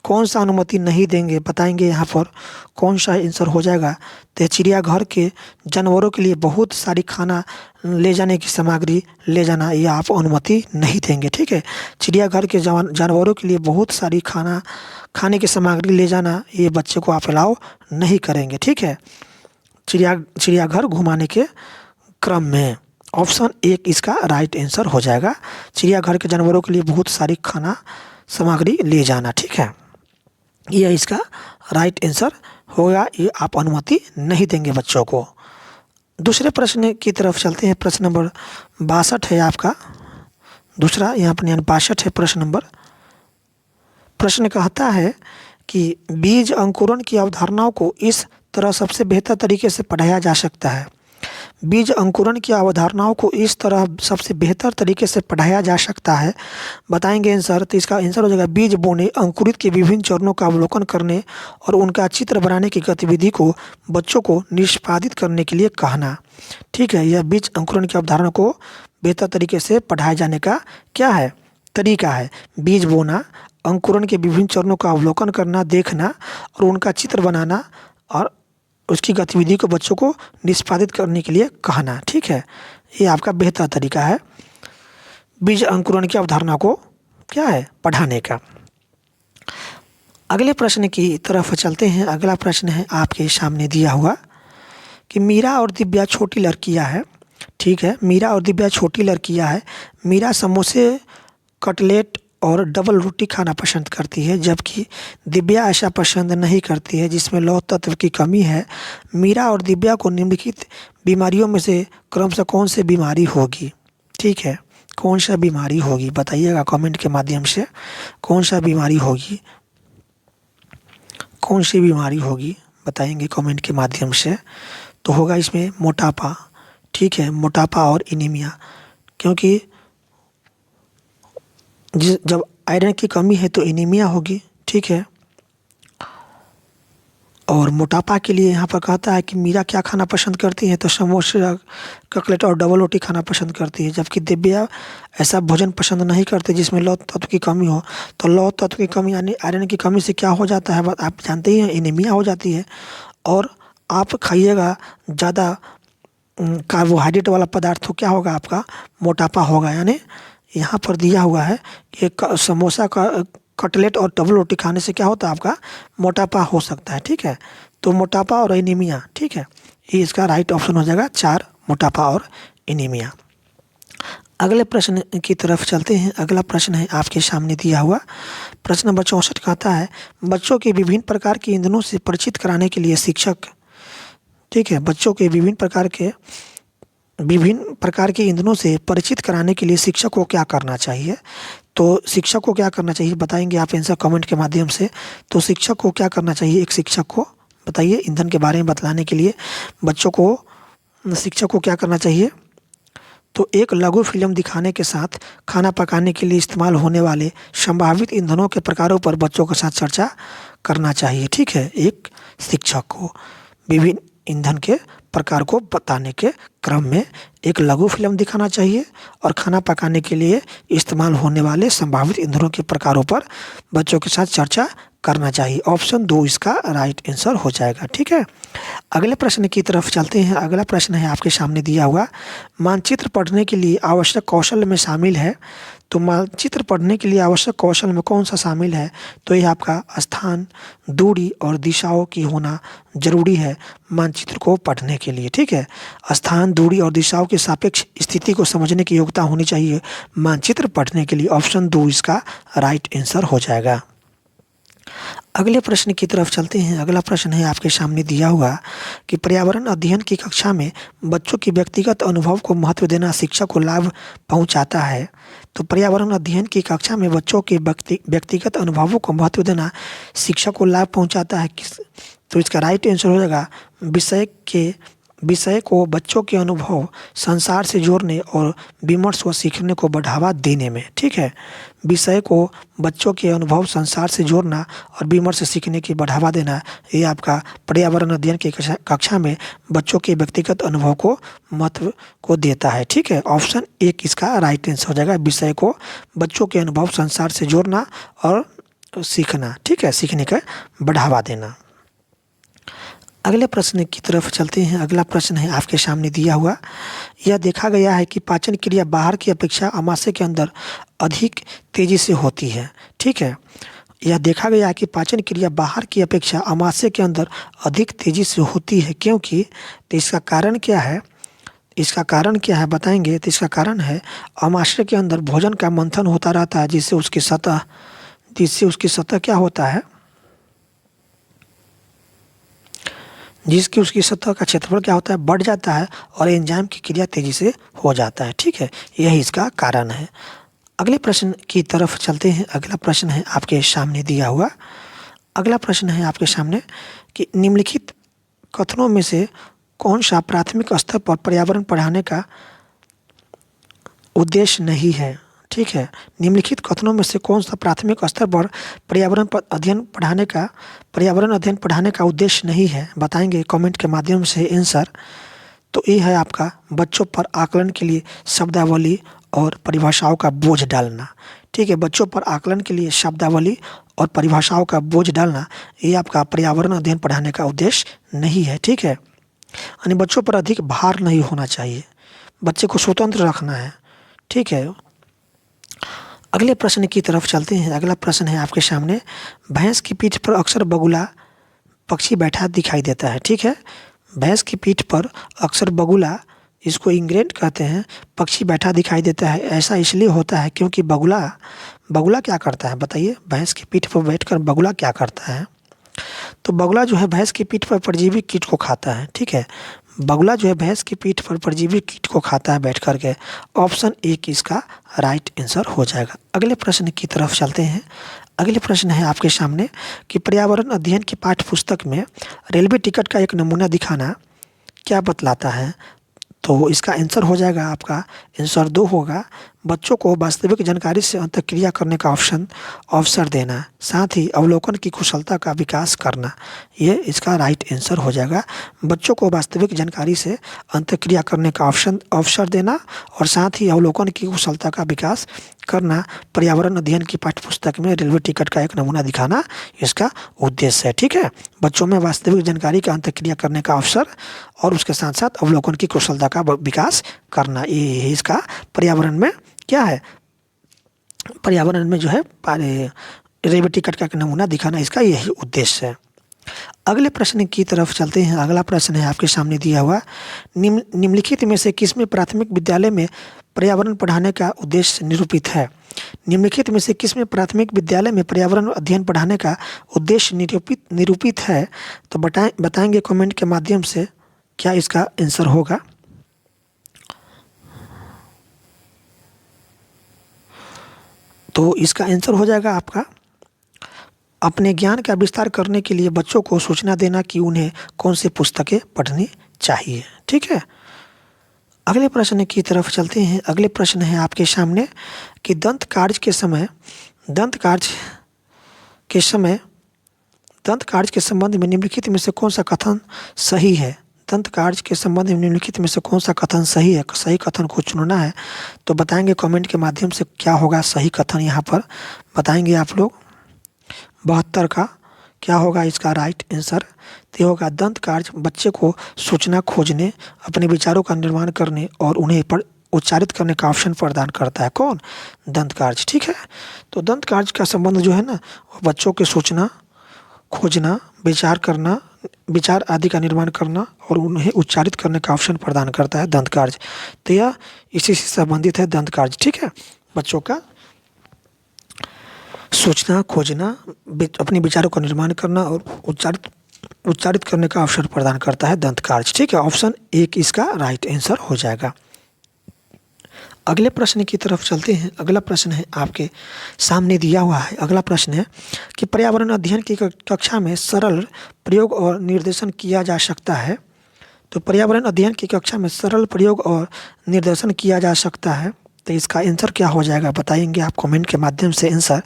कौन सा अनुमति नहीं देंगे बताएंगे यहाँ पर, कौन सा आंसर हो जाएगा। तो चिड़ियाघर के जानवरों के लिए बहुत सारी खाना ले जाने की सामग्री ले जाना, ये आप अनुमति नहीं देंगे, ठीक है। चिड़ियाघर के जानवरों के लिए बहुत सारी खाने की सामग्री ले जाना, ये बच्चे को आप अलाउ नहीं करेंगे, ठीक है, चिड़ियाघर घुमाने के क्रम में। ऑप्शन 1 इसका राइट आंसर हो जाएगा। चिड़ियाघर के जानवरों के लिए बहुत सारी खाना सामग्री ले जाना, ठीक है, ये इसका राइट आंसर होगा। ये आप अनुमति नहीं देंगे बच्चों को। दूसरे प्रश्न की तरफ चलते हैं। प्रश्न नंबर 62 है आपका। दूसरा यहाँ पर 62 है प्रश्न नंबर। प्रश्न कहता है कि बीज अंकुरण की अवधारणाओं को इस तरह सबसे बेहतर तरीके से पढ़ाया जा सकता है। बीज अंकुरण की अवधारणाओं को इस तरह सबसे बेहतर तरीके से पढ़ाया जा सकता है, बताएंगे आंसर। तो इसका आंसर हो जाएगा, बीज बोने, अंकुरित के विभिन्न चरणों का अवलोकन करने और उनका चित्र बनाने की गतिविधि को बच्चों को निष्पादित करने के लिए कहना, ठीक है। यह बीज अंकुरण की अवधारणा को बेहतर तरीके से पढ़ाए जाने का क्या है, तरीका है। बीज बोना, अंकुरण के विभिन्न चरणों का अवलोकन करना, देखना और उनका चित्र बनाना और उसकी गतिविधि को बच्चों को निष्पादित करने के लिए कहना, ठीक है, ये आपका बेहतर तरीका है बीज अंकुरण की अवधारणा को क्या है, पढ़ाने का। अगले प्रश्न की तरफ चलते हैं। अगला प्रश्न है आपके सामने दिया हुआ कि मीरा और दिव्या छोटी लड़कियां है, ठीक है। मीरा और दिव्या छोटी लड़कियां है। मीरा समोसे, कटलेट और डबल रोटी खाना पसंद करती है, जबकि दिव्या ऐसा पसंद नहीं करती है, जिसमें लौह तत्व की कमी है। मीरा और दिव्या को निम्नलिखित बीमारियों में से क्रमशः कौन सी बीमारी होगी, ठीक है, कौन सा बीमारी होगी बताइएगा कमेंट के माध्यम से। कौन सा बीमारी होगी, कौन सी बीमारी होगी बताएंगे कमेंट के माध्यम से। तो होगा इसमें मोटापा, ठीक है, मोटापा और एनीमिया, क्योंकि जब आयरन की कमी है तो एनीमिया होगी, ठीक है। और मोटापा के लिए यहाँ पर कहता है कि मीरा क्या खाना पसंद करती है, तो समोसा, कटलेट और डबल रोटी खाना पसंद करती है, जबकि दिव्या ऐसा भोजन पसंद नहीं करते जिसमें लौह तत्व की कमी हो। तो लौह तत्व की कमी यानी आयरन की कमी से क्या हो जाता है, आप जानते ही हैं, एनीमिया हो जाती है। और आप खाइएगा ज़्यादा कार्बोहाइड्रेट वाला पदार्थ तो क्या होगा, आपका मोटापा होगा। यानी यहाँ पर दिया हुआ है कि समोसा का, कटलेट और डबल रोटी खाने से क्या होता है, आपका मोटापा हो सकता है, ठीक है। तो मोटापा और एनीमिया, ठीक है, ये इसका राइट ऑप्शन हो जाएगा 4, मोटापा और एनीमिया। अगले प्रश्न की तरफ चलते हैं। अगला प्रश्न है आपके सामने दिया हुआ। प्रश्न नंबर 64 कहता है, बच्चों के विभिन्न प्रकार के ईंधनों से परिचित कराने के लिए शिक्षक, ठीक है, बच्चों के विभिन्न प्रकार के ईंधनों से परिचित कराने के लिए शिक्षक को क्या करना चाहिए। तो शिक्षक को क्या करना चाहिए बताएंगे आप आंसर कमेंट के माध्यम से। तो शिक्षक को क्या करना चाहिए, एक शिक्षक को बताइए ईंधन के बारे में बतलाने के लिए बच्चों को, शिक्षक को क्या करना चाहिए। तो एक लघु फिल्म दिखाने के साथ खाना पकाने के लिए इस्तेमाल होने वाले संभावित ईंधनों के प्रकारों पर बच्चों के साथ चर्चा करना चाहिए, ठीक है। एक शिक्षक को विभिन्न ईंधन के प्रकार को बताने के क्रम में एक लघु फिल्म दिखाना चाहिए और खाना पकाने के लिए इस्तेमाल होने वाले संभावित ईंधनों के प्रकारों पर बच्चों के साथ चर्चा करना चाहिए। ऑप्शन 2 इसका राइट आंसर हो जाएगा। ठीक है, अगले प्रश्न की तरफ चलते हैं। अगला प्रश्न है आपके सामने दिया हुआ, मानचित्र पढ़ने के लिए आवश्यक कौशल में शामिल है। तो मानचित्र पढ़ने के लिए आवश्यक कौशल में कौन सा शामिल है? तो यह आपका स्थान, दूरी और दिशाओं की होना जरूरी है मानचित्र को पढ़ने के लिए। ठीक है, स्थान, दूरी और दिशाओं की सापेक्ष स्थिति को समझने की योग्यता होनी चाहिए मानचित्र पढ़ने के लिए। ऑप्शन 2 इसका राइट आंसर हो जाएगा। अगले प्रश्न की तरफ चलते हैं। अगला प्रश्न है आपके सामने दिया हुआ कि पर्यावरण अध्ययन की कक्षा में बच्चों की व्यक्तिगत अनुभव को महत्व देना शिक्षा को लाभ पहुंचाता है। तो पर्यावरण अध्ययन की कक्षा में बच्चों के व्यक्तिगत अनुभवों को महत्व देना शिक्षा को लाभ पहुंचाता है। तो इसका राइट आंसर हो जाएगा विषय को बच्चों के अनुभव संसार से जोड़ने और विमर्श व सीखने को बढ़ावा देने में। ठीक है, विषय को बच्चों के अनुभव संसार से जोड़ना और विमर्श सीखने की बढ़ावा देना, ये आपका पर्यावरण अध्ययन की कक्षा में बच्चों के व्यक्तिगत अनुभव को महत्व को देता है। ठीक है, ऑप्शन 1 इसका राइट आंसर हो जाएगा, विषय को बच्चों के अनुभव संसार से जोड़ना और सीखना। ठीक है, सीखने का बढ़ावा देना। अगले प्रश्न की तरफ चलते हैं। अगला प्रश्न है आपके सामने दिया हुआ, यह देखा गया है कि पाचन क्रिया बाहर की अपेक्षा आमाशय के अंदर अधिक तेजी से होती है। ठीक है, यह देखा गया है कि पाचन क्रिया बाहर की अपेक्षा आमाशय के अंदर अधिक तेजी से होती है, क्योंकि तो इसका कारण क्या है? इसका कारण क्या है बताएंगे। तो इसका कारण है आमाशय के अंदर भोजन का मंथन होता रहता है, जिससे उसकी सतह क्या होता है, जिसकी उसकी सतह का क्षेत्रफल क्या होता है, बढ़ जाता है और एंजाइम की क्रिया तेजी से हो जाता है। ठीक है, यही इसका कारण है। अगले प्रश्न की तरफ चलते हैं। अगला प्रश्न है आपके सामने दिया हुआ। अगला प्रश्न है आपके सामने कि निम्नलिखित कथनों में से कौन सा प्राथमिक स्तर पर पर्यावरण पढ़ाने का उद्देश्य नहीं है? ठीक है, निम्नलिखित कथनों में से कौन सा प्राथमिक स्तर पर पर्यावरण अध्ययन पढ़ाने का उद्देश्य नहीं है? बताएंगे कमेंट के माध्यम से आंसर। तो ये है आपका बच्चों पर आकलन के लिए शब्दावली और परिभाषाओं का बोझ डालना। ठीक है, बच्चों पर आकलन के लिए शब्दावली और परिभाषाओं का बोझ डालना, ये आपका पर्यावरण अध्ययन पढ़ाने का उद्देश्य नहीं है। ठीक है, यानी बच्चों पर अधिक भार नहीं होना चाहिए, बच्चे को स्वतंत्र रखना है। ठीक है, अगले प्रश्न की तरफ चलते हैं। अगला प्रश्न है आपके सामने, भैंस की पीठ पर अक्सर बगुला पक्षी बैठा दिखाई देता है। ठीक है, भैंस की पीठ पर अक्सर बगुला, इसको इंग्रेंट कहते हैं, पक्षी बैठा दिखाई देता है। ऐसा इसलिए होता है क्योंकि बगुला क्या करता है बताइए? भैंस की पीठ पर बैठकर बगुला क्या करता है? तो बगुला जो है भैंस की पीठ पर परजीवी कीट को खाता है। ठीक है, बगुला जो है भैंस की पीठ पर परजीवी कीट को खाता है बैठ करके। ऑप्शन 1 इसका राइट आंसर हो जाएगा। अगले प्रश्न की तरफ चलते हैं। अगले प्रश्न है आपके सामने कि पर्यावरण अध्ययन की पाठ्य पुस्तक में रेलवे टिकट का एक नमूना दिखाना क्या बतलाता है? तो इसका आंसर हो जाएगा, आपका आंसर 2 होगा, बच्चों को वास्तविक जानकारी से अंतःक्रिया करने का अवसर देना, साथ ही अवलोकन की कुशलता का विकास करना। ये इसका राइट आंसर हो जाएगा, बच्चों को वास्तविक जानकारी से अंतःक्रिया करने का अवसर देना और साथ ही अवलोकन की कुशलता का विकास करना। पर्यावरण अध्ययन की पाठ्यपुस्तक में रेलवे टिकट का एक नमूना दिखाना इसका उद्देश्य है। ठीक है, बच्चों में वास्तविक जानकारी का अंतःक्रिया करने का अवसर और उसके साथ साथ अवलोकन की कुशलता का विकास करना, ये इसका पर्यावरण में क्या है, पर्यावरण में जो है रेलवे टिकट का एक नमूना दिखाना, इसका यही उद्देश्य है। अगले प्रश्न की तरफ चलते हैं। अगला प्रश्न है आपके सामने दिया हुआ, निम्नलिखित में से किसमें प्राथमिक विद्यालय में पर्यावरण पढ़ाने का उद्देश्य निरूपित है? निम्नलिखित में से किसमें प्राथमिक विद्यालय में पर्यावरण अध्ययन पढ़ाने का उद्देश्य निरूपित है? तो बताएंगे कमेंट के माध्यम से क्या इसका आंसर होगा। तो इसका आंसर हो जाएगा आपका, अपने ज्ञान का विस्तार करने के लिए बच्चों को सूचना देना कि उन्हें कौन सी पुस्तकें पढ़नी चाहिए। ठीक है, अगले प्रश्न की तरफ चलते हैं। अगले प्रश्न है आपके सामने कि दंत कार्य के संबंध में निम्नलिखित में से कौन सा कथन सही है? दंत कार्य के संबंध में निम्नलिखित में से कौन सा कथन सही है? सही कथन को चुनना है, तो बताएंगे कमेंट के माध्यम से क्या होगा सही कथन। यहाँ पर बताएंगे आप लोग, 72 का क्या होगा इसका राइट आंसर? तो होगा दंत कार्य बच्चे को सूचना खोजने, अपने विचारों का निर्माण करने और उन्हें पर उच्चारित करने का ऑप्शन प्रदान करता है। कौन? दंत कार्य। ठीक है, तो दंत कार्य का संबंध जो है ना, वो बच्चों की सूचना खोजना, विचार करना, विचार आदि का निर्माण करना और उन्हें उच्चारित करने का ऑप्शन प्रदान करता है दंत कार्य। तो यह इसी से संबंधित है दंत कार्य। ठीक है, बच्चों का सोचना, खोजना, अपने विचारों का निर्माण करना और उच्चारित करने का अवसर प्रदान करता है दंत कार्य। ठीक है, ऑप्शन 1 इसका राइट आंसर हो जाएगा। अगले प्रश्न की तरफ चलते हैं। अगला प्रश्न है आपके सामने दिया हुआ है। अगला प्रश्न है कि पर्यावरण अध्ययन की कक्षा में सरल प्रयोग और निर्देशन किया जा सकता है। तो पर्यावरण अध्ययन की कक्षा में सरल प्रयोग और निर्देशन किया जा सकता है, तो इसका आंसर क्या हो जाएगा बताएंगे आप कमेंट के माध्यम से आंसर।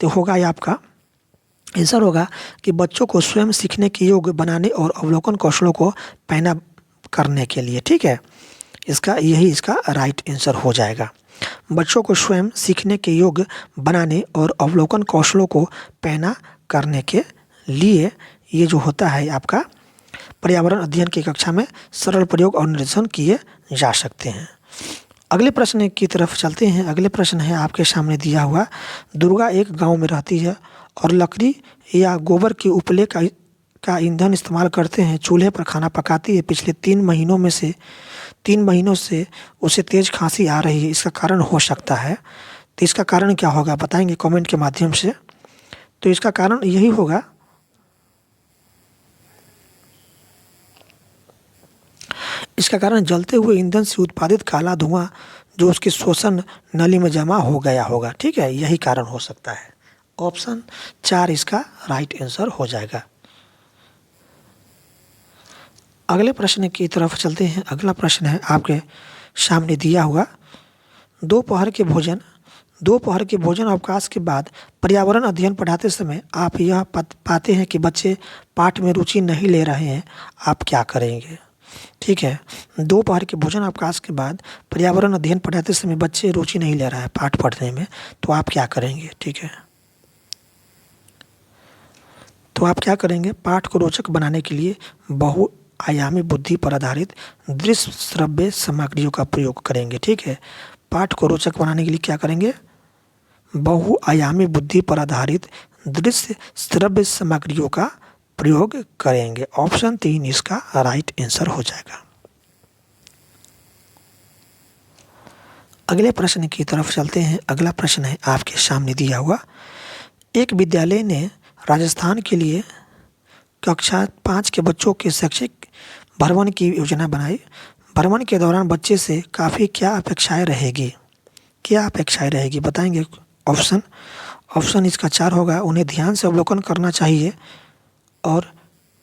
तो होगा ये आपका आंसर होगा कि बच्चों को स्वयं सीखने के योग्य बनाने और अवलोकन कौशलों को पैना करने के लिए। ठीक है, इसका यही इसका राइट आंसर हो जाएगा। बच्चों को स्वयं सीखने के योग्य बनाने और अवलोकन कौशलों को पैना करने के लिए ये जो होता है आपका पर्यावरण अध्ययन की कक्षा में सरल प्रयोग और निर्देशन किए जा सकते हैं। अगले प्रश्न की तरफ चलते हैं। अगले प्रश्न है आपके सामने दिया हुआ। दुर्गा एक गांव में रहती है और लकड़ी या गोबर की उपले का ईंधन इस्तेमाल करते हैं। चूल्हे पर खाना पकाती है। पिछले 3 महीनों से उसे तेज खांसी आ रही है। इसका कारण हो सकता है, तो इसका कारण क्या होगा बताएंगे कमेंट के माध्यम से। तो इसका कारण यही होगा, इसका कारण जलते हुए ईंधन से उत्पादित काला धुआं जो उसकी श्वसन नली में जमा हो गया होगा। ठीक है, यही कारण हो सकता है। ऑप्शन 4 इसका राइट आंसर हो जाएगा। अगले प्रश्न की तरफ चलते हैं। अगला प्रश्न है आपके सामने दिया हुआ। दोपहर के भोजन अवकाश के बाद पर्यावरण अध्ययन पढ़ाते समय आप यह पाते हैं कि बच्चे पाठ में रुचि नहीं ले रहे हैं, आप क्या करेंगे? ठीक है, दोपहर के भोजन अवकाश के बाद पर्यावरण अध्ययन पढ़ाते समय बच्चे रुचि नहीं ले रहा है पाठ पढ़ने में, तो आप क्या करेंगे? ठीक है, तो आप क्या करेंगे? पाठ को रोचक बनाने के लिए बहुआयामी बुद्धि पर आधारित दृश्य श्रव्य सामग्रियों का प्रयोग करेंगे। ठीक है, पाठ को रोचक बनाने के लिए क्या करेंगे? बहुआयामी बुद्धि पर आधारित दृश्य श्रव्य सामग्रियों का प्रयोग करेंगे। ऑप्शन 3 इसका राइट आंसर हो जाएगा। अगले प्रश्न की तरफ चलते हैं। अगला प्रश्न है आपके सामने दिया हुआ। एक विद्यालय ने राजस्थान के लिए कक्षा 5 के बच्चों के शैक्षिक भ्रमण की योजना बनाई। भ्रमण के दौरान बच्चे से काफ़ी क्या अपेक्षाएं रहेगी बताएंगे। ऑप्शन इसका 4 होगा। उन्हें ध्यान से अवलोकन करना चाहिए और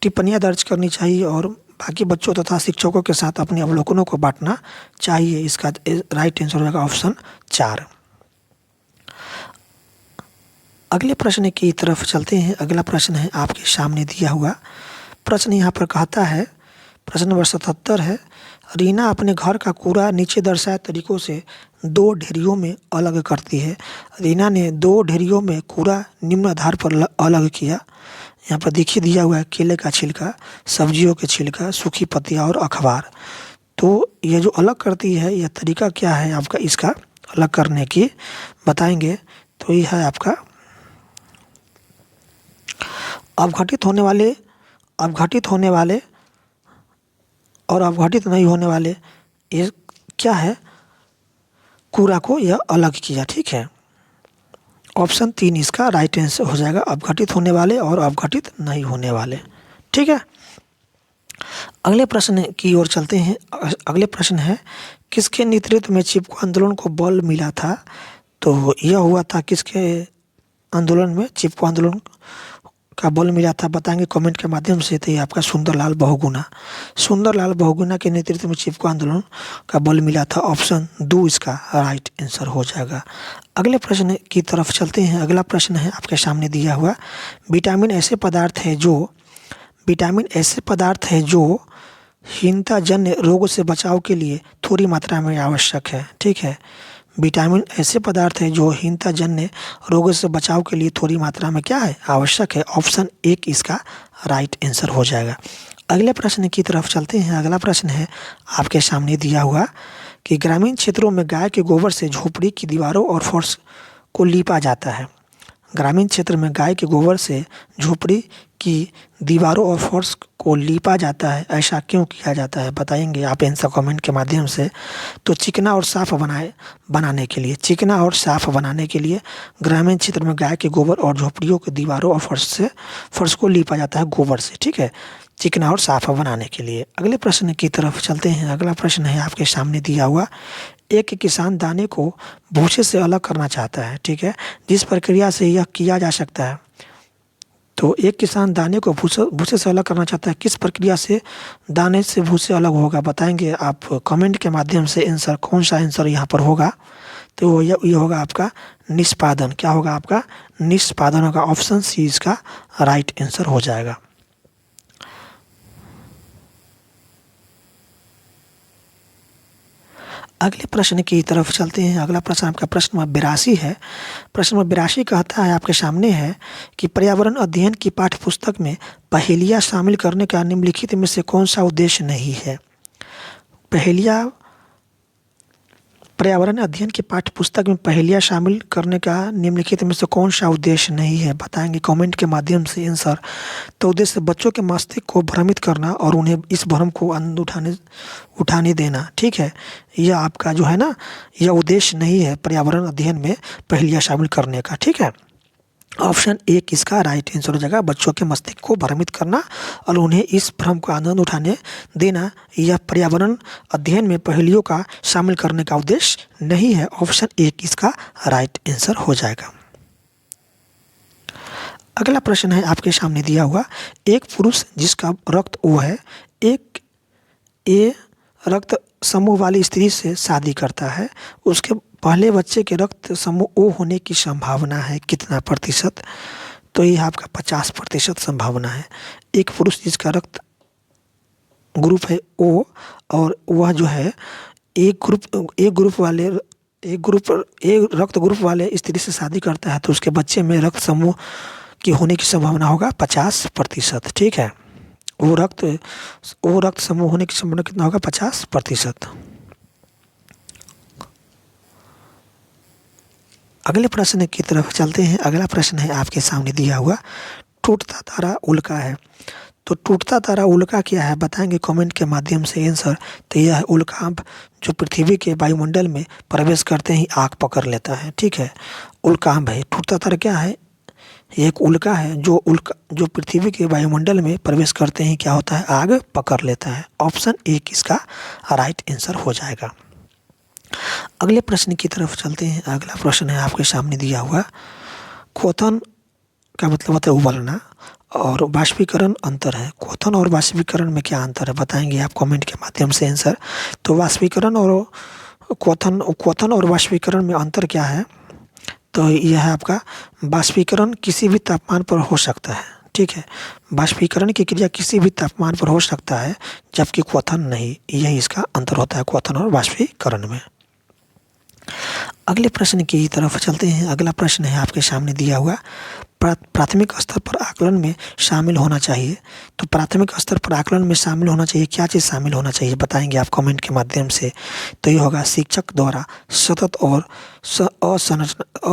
टिप्पणियां दर्ज करनी चाहिए और बाकी बच्चों तथा शिक्षकों के साथ अपने अवलोकनों को बांटना चाहिए। इसका राइट आंसर होगा ऑप्शन 4। अगले प्रश्न की तरफ चलते हैं। अगला प्रश्न है आपके सामने दिया हुआ। प्रश्न यहाँ पर कहता है, प्रश्न नंबर 77 है। रीना अपने घर का कूड़ा नीचे दर्शाए तरीकों से 2 ढेरियों में अलग करती है। रीना ने 2 ढेरियों में कूड़ा निम्न आधार पर अलग किया। यहाँ पर देखिए दिया हुआ है केले का छिलका, सब्जियों के छिलका, सूखी पत्तियाँ और अखबार। तो ये जो अलग करती है यह तरीका क्या है आपका इसका अलग करने की बताएंगे। तो ये है आपका अवघटित होने वाले और अवघटित नहीं होने वाले, ये क्या है? कूड़ा को यह अलग किया। ठीक है, ऑप्शन 3 इसका राइट आंसर हो जाएगा। अवघटित होने वाले और अवघटित नहीं होने वाले। ठीक है, अगले प्रश्न की ओर चलते हैं। अगले प्रश्न है, किसके नेतृत्व में चिपको आंदोलन को बल मिला था? तो यह हुआ था किसके आंदोलन में चिपको आंदोलन का बल मिला था बताएंगे कमेंट के माध्यम से। तो ये आपका सुंदरलाल बहुगुणा के नेतृत्व में चिपको आंदोलन का बल मिला था। ऑप्शन 2 इसका राइट आंसर हो जाएगा। अगले प्रश्न की तरफ चलते हैं। अगला प्रश्न है आपके सामने दिया हुआ। विटामिन ऐसे पदार्थ है जो हीनता जन्य रोग से बचाव के लिए थोड़ी मात्रा में आवश्यक है। ठीक है, विटामिन ऐसे पदार्थ हैं जो हीनता जन्य रोगों से बचाव के लिए थोड़ी मात्रा में क्या है, आवश्यक है। ऑप्शन एक इसका राइट आंसर हो जाएगा। अगले प्रश्न की तरफ चलते हैं। अगला प्रश्न है आपके सामने दिया हुआ कि ग्रामीण क्षेत्रों में गाय के गोबर से झोपड़ी की दीवारों और फर्श को लीपा जाता है। ग्रामीण क्षेत्र में गाय के गोबर से झोपड़ी की दीवारों और फर्श को लीपा जाता है, ऐसा क्यों किया जाता है, बताएंगे आप आंसर कमेंट के माध्यम से। तो चिकना और साफ बनाने के लिए, चिकना और साफ बनाने के लिए ग्रामीण क्षेत्र में गाय के गोबर और झोपड़ियों की दीवारों और फर्श को लीपा जाता है गोबर से, ठीक है, चिकना और साफ बनाने के लिए। अगले प्रश्न की तरफ चलते हैं। अगला प्रश्न है आपके सामने दिया हुआ, एक किसान दाने को भूसे से अलग करना चाहता है, ठीक है, जिस प्रक्रिया से यह किया जा सकता है। तो एक किसान दाने को भूसे से अलग करना चाहता है, किस प्रक्रिया से दाने से भूसे अलग होगा, बताएंगे आप कमेंट के माध्यम से। आंसर कौन सा आंसर यहाँ पर होगा, तो ये होगा आपका निष्पादन। क्या होगा आपका, निष्पादन होगा। ऑप्शन सी इसका राइट आंसर हो जाएगा। अगले प्रश्न की तरफ चलते हैं। अगला प्रश्न आपका प्रश्न नंबर 82 है। प्रश्न नंबर 82 कहता है आपके सामने है कि पर्यावरण अध्ययन की पाठ्यपुस्तक में पहेलियाँ शामिल करने का निम्नलिखित में से कौन सा उद्देश्य नहीं है। पहेलियाँ, पर्यावरण अध्ययन की पाठ्यपुस्तक में पहेलियाँ शामिल करने का निम्नलिखित में से कौन सा उद्देश्य नहीं है, बताएंगे कमेंट के माध्यम से आंसर। तो उद्देश्य बच्चों के मस्तिष्क को भ्रमित करना और उन्हें इस भ्रम को आनंद उठाने देना, ठीक है। यह आपका जो है ना, यह उद्देश्य नहीं है पर्यावरण अध्ययन में पहेलियाँ शामिल करने का, ठीक है। ऑप्शन एक इसका राइट आंसर हो जाएगा, बच्चों के मस्तिष्क को भ्रमित करना और उन्हें इस भ्रम का आनंद उठाने देना, यह पर्यावरण अध्ययन में पहेलियों का शामिल करने का उद्देश्य नहीं है। ऑप्शन एक इसका राइट आंसर हो जाएगा। अगला प्रश्न है आपके सामने दिया हुआ, एक पुरुष जिसका रक्त O है, एक ए रक्त समूह वाली स्त्री से शादी करता है, उसके पहले बच्चे के रक्त समूह O होने की संभावना है कितना प्रतिशत, तो यह आपका 50% संभावना है। एक पुरुष जिसका रक्त ग्रुप है O और वह जो है एक रक्त ग्रुप वाले स्त्री से शादी करता है, तो उसके बच्चे में रक्त समूह की होने की संभावना होगा 50%, ठीक है। वो रक्त समूह होने की संभावना कितना होगा, 50%। अगले प्रश्न की तरफ चलते हैं। अगला प्रश्न है आपके सामने दिया हुआ, टूटता तारा उल्का है। तो टूटता तारा उल्का क्या है, बताएंगे कमेंट के माध्यम से आंसर। तो यह उल्कांप जो पृथ्वी के वायुमंडल में प्रवेश करते ही आग पकड़ लेता है, ठीक है, उल्कांप है। टूटता तारा क्या है, एक उल्का है जो पृथ्वी के वायुमंडल में प्रवेश करते ही क्या होता है, आग पकड़ लेता है। ऑप्शन एक इसका राइट आंसर हो जाएगा। अगले प्रश्न की तरफ चलते हैं। अगला प्रश्न है आपके सामने दिया हुआ, क्वथन का मतलब होता है उबलना और वाष्पीकरण अंतर है। क्वथन और वाष्पीकरण में क्या अंतर है, बताएंगे आप कमेंट के माध्यम से आंसर। तो वाष्पीकरण और क्वथन और वाष्पीकरण में अंतर क्या है, तो यह है आपका वाष्पीकरण किसी भी तापमान पर हो सकता है, ठीक है, वाष्पीकरण की क्रिया किसी भी तापमान पर हो सकता है, जबकि क्वथन नहीं। यही इसका अंतर होता है क्वथन और वाष्पीकरण में। अगले प्रश्न की तरफ चलते हैं। अगला प्रश्न है आपके सामने दिया हुआ, प्राथमिक स्तर पर आकलन में शामिल होना चाहिए। तो प्राथमिक स्तर पर आकलन में शामिल होना चाहिए, क्या चीज़ शामिल होना चाहिए, बताएंगे आप कमेंट के माध्यम से। तो ये होगा शिक्षक द्वारा सतत और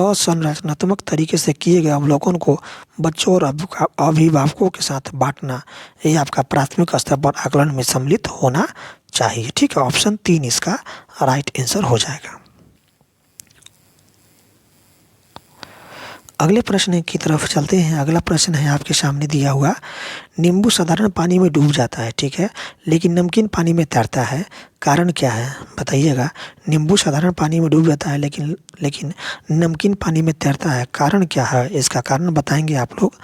असंरचनात्मक तरीके से किए गए अवलोकन को बच्चों और अभिभावकों के साथ बांटना, ये आपका प्राथमिक स्तर पर आकलन में सम्मिलित होना चाहिए, ठीक है। ऑप्शन 3 इसका राइट आंसर हो जाएगा। अगले प्रश्न की तरफ चलते हैं। अगला प्रश्न है आपके सामने दिया हुआ, नींबू साधारण पानी में डूब जाता है, ठीक है, लेकिन नमकीन पानी में तैरता है, कारण क्या है, बताइएगा। नींबू साधारण पानी में डूब जाता है लेकिन नमकीन पानी में तैरता है, कारण क्या है, इसका कारण बताएंगे आप लोग।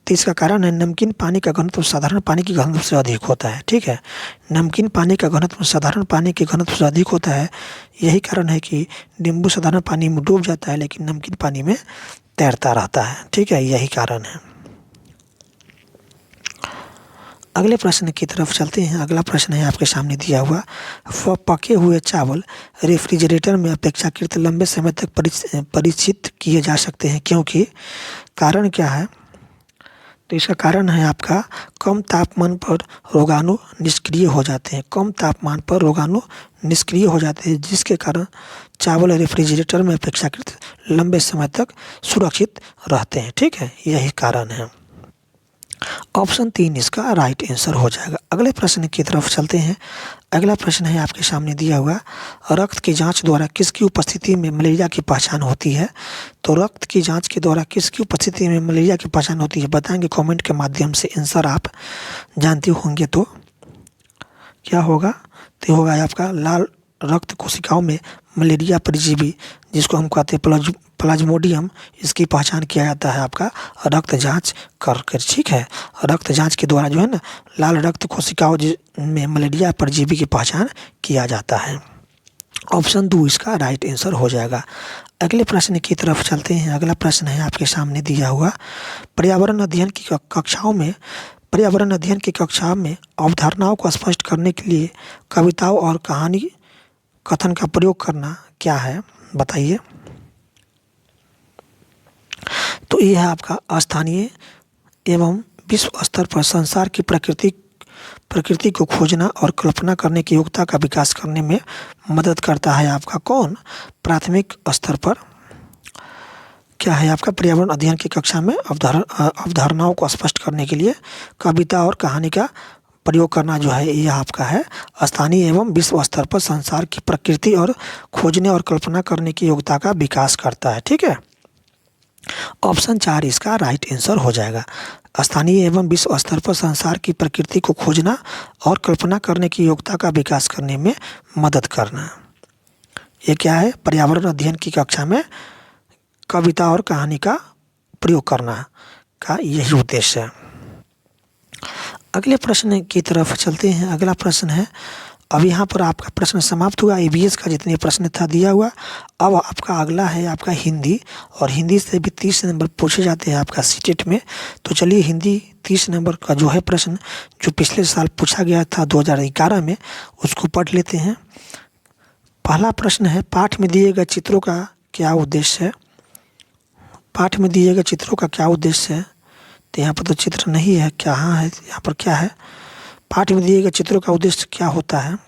तो इसका कारण है नमकीन पानी का घनत्व साधारण पानी के घनत्व से अधिक होता है, ठीक है। नमकीन पानी का घनत्व साधारण पानी के घनत्व से अधिक होता है, यही कारण है कि नींबू साधारण पानी में डूब जाता है लेकिन नमकीन पानी में तैरता रहता है, ठीक है, यही कारण है। अगले प्रश्न की तरफ चलते हैं। अगला प्रश्न है आपके सामने दिया हुआ, पके हुए चावल रेफ्रिजरेटर में अपेक्षाकृत लंबे समय तक परिचित किए जा सकते हैं क्योंकि कारण क्या है? तो इसका कारण है आपका कम तापमान पर रोगाणु निष्क्रिय हो जाते हैं। कम तापमान पर रोगाणु निष्क्रिय हो जाते हैं जिसके कारण चावल रेफ्रिजरेटर में अपेक्षाकृत लंबे समय तक सुरक्षित रहते हैं। ठीक है, यही कारण है। ऑप्शन 3 इसका राइट आंसर हो जाएगा। अगले प्रश्न की तरफ चलते हैं। अगला प्रश्न है आपके सामने दिया हुआ, रक्त की जांच द्वारा किसकी उपस्थिति में मलेरिया की पहचान होती है? तो रक्त की जांच के द्वारा किसकी उपस्थिति में मलेरिया की पहचान होती है बताएंगे कमेंट के माध्यम से। आंसर आप जानते होंगे तो क्या होगा? तो होगा आपका लाल रक्त कोशिकाओं में मलेरिया परजीवी, जिसको हम कहते हैं प्लाज्मोडियम, इसकी पहचान किया जाता है आपका रक्त जांच कर। ठीक है, रक्त जांच के द्वारा जो है ना लाल रक्त कोशिकाओं में मलेरिया परजीवी की पहचान किया जाता है। ऑप्शन 2 इसका राइट आंसर हो जाएगा। अगले प्रश्न की तरफ चलते हैं। अगला प्रश्न है आपके सामने दिया हुआ, पर्यावरण अध्ययन की कक्षा में अवधारणाओं को स्पष्ट करने के लिए कविताओं और कहानी कथन का प्रयोग करना क्या है बताइए? तो ये है आपका स्थानीय एवं विश्व स्तर पर संसार की प्रकृति को खोजना और कल्पना करने की योग्यता का विकास करने में मदद करता है। आपका कौन? प्राथमिक स्तर पर क्या है आपका पर्यावरण अध्ययन की कक्षा में अवधारणाओं को स्पष्ट करने के लिए कविता और कहानी का प्रयोग करना जो है यह आपका है स्थानीय एवं विश्व स्तर पर संसार की प्रकृति और खोजने और कल्पना करने की योग्यता का विकास करता है। ठीक है, ऑप्शन 4 इसका राइट आंसर हो जाएगा। स्थानीय एवं विश्व स्तर पर संसार की प्रकृति को खोजना और कल्पना करने की योग्यता का विकास करने में मदद करना, ये क्या है? पर्यावरण अध्ययन की कक्षा में कविता और कहानी का प्रयोग करना का यही उद्देश्य है। अगले प्रश्न की तरफ चलते हैं। अगला प्रश्न है, अब यहाँ पर आपका प्रश्न समाप्त हुआ। EVS का जितने प्रश्न था दिया हुआ। अब आपका अगला है आपका हिंदी, और हिंदी से भी 30 नंबर पूछे जाते हैं आपका सीटेट में। तो चलिए हिंदी 30 नंबर का जो है प्रश्न जो पिछले साल पूछा गया था 2011 में, उसको पढ़ लेते हैं। पहला प्रश्न है, पाठ में दिए गए चित्रों का क्या उद्देश्य है? पाठ में दिए गए चित्रों का क्या उद्देश्य है? तो यहाँ पर तो चित्र नहीं है, क्या हाँ है? यहाँ पर क्या है? पाठ में दिए गए चित्रों का उद्देश्य क्या होता है?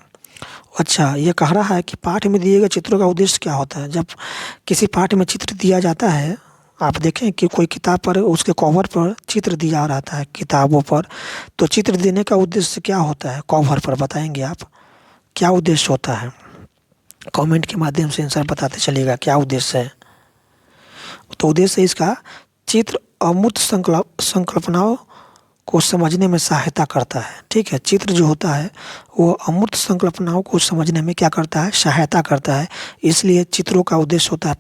अच्छा, ये कह रहा है कि पाठ में दिए गए चित्रों का उद्देश्य क्या होता है। जब किसी पाठ में चित्र दिया जाता है, आप देखें कि कोई किताब पर उसके कवर पर चित्र दिया रहता है किताबों पर, तो चित्र देने का उद्देश्य क्या होता है? कवर पर बताएंगे आप क्या उद्देश्य होता है? कमेंट के माध्यम से आंसर बताते चलिएगा क्या उद्देश्य है। तो उद्देश्य इसका चित्र अमूर्त संकल्पनाओं को समझने में सहायता करता है। ठीक है, चित्र जो होता है वो अमूर्त संकल्पनाओं को समझने में क्या करता है? सहायता करता है। इसलिए चित्रों का उद्देश्य होता है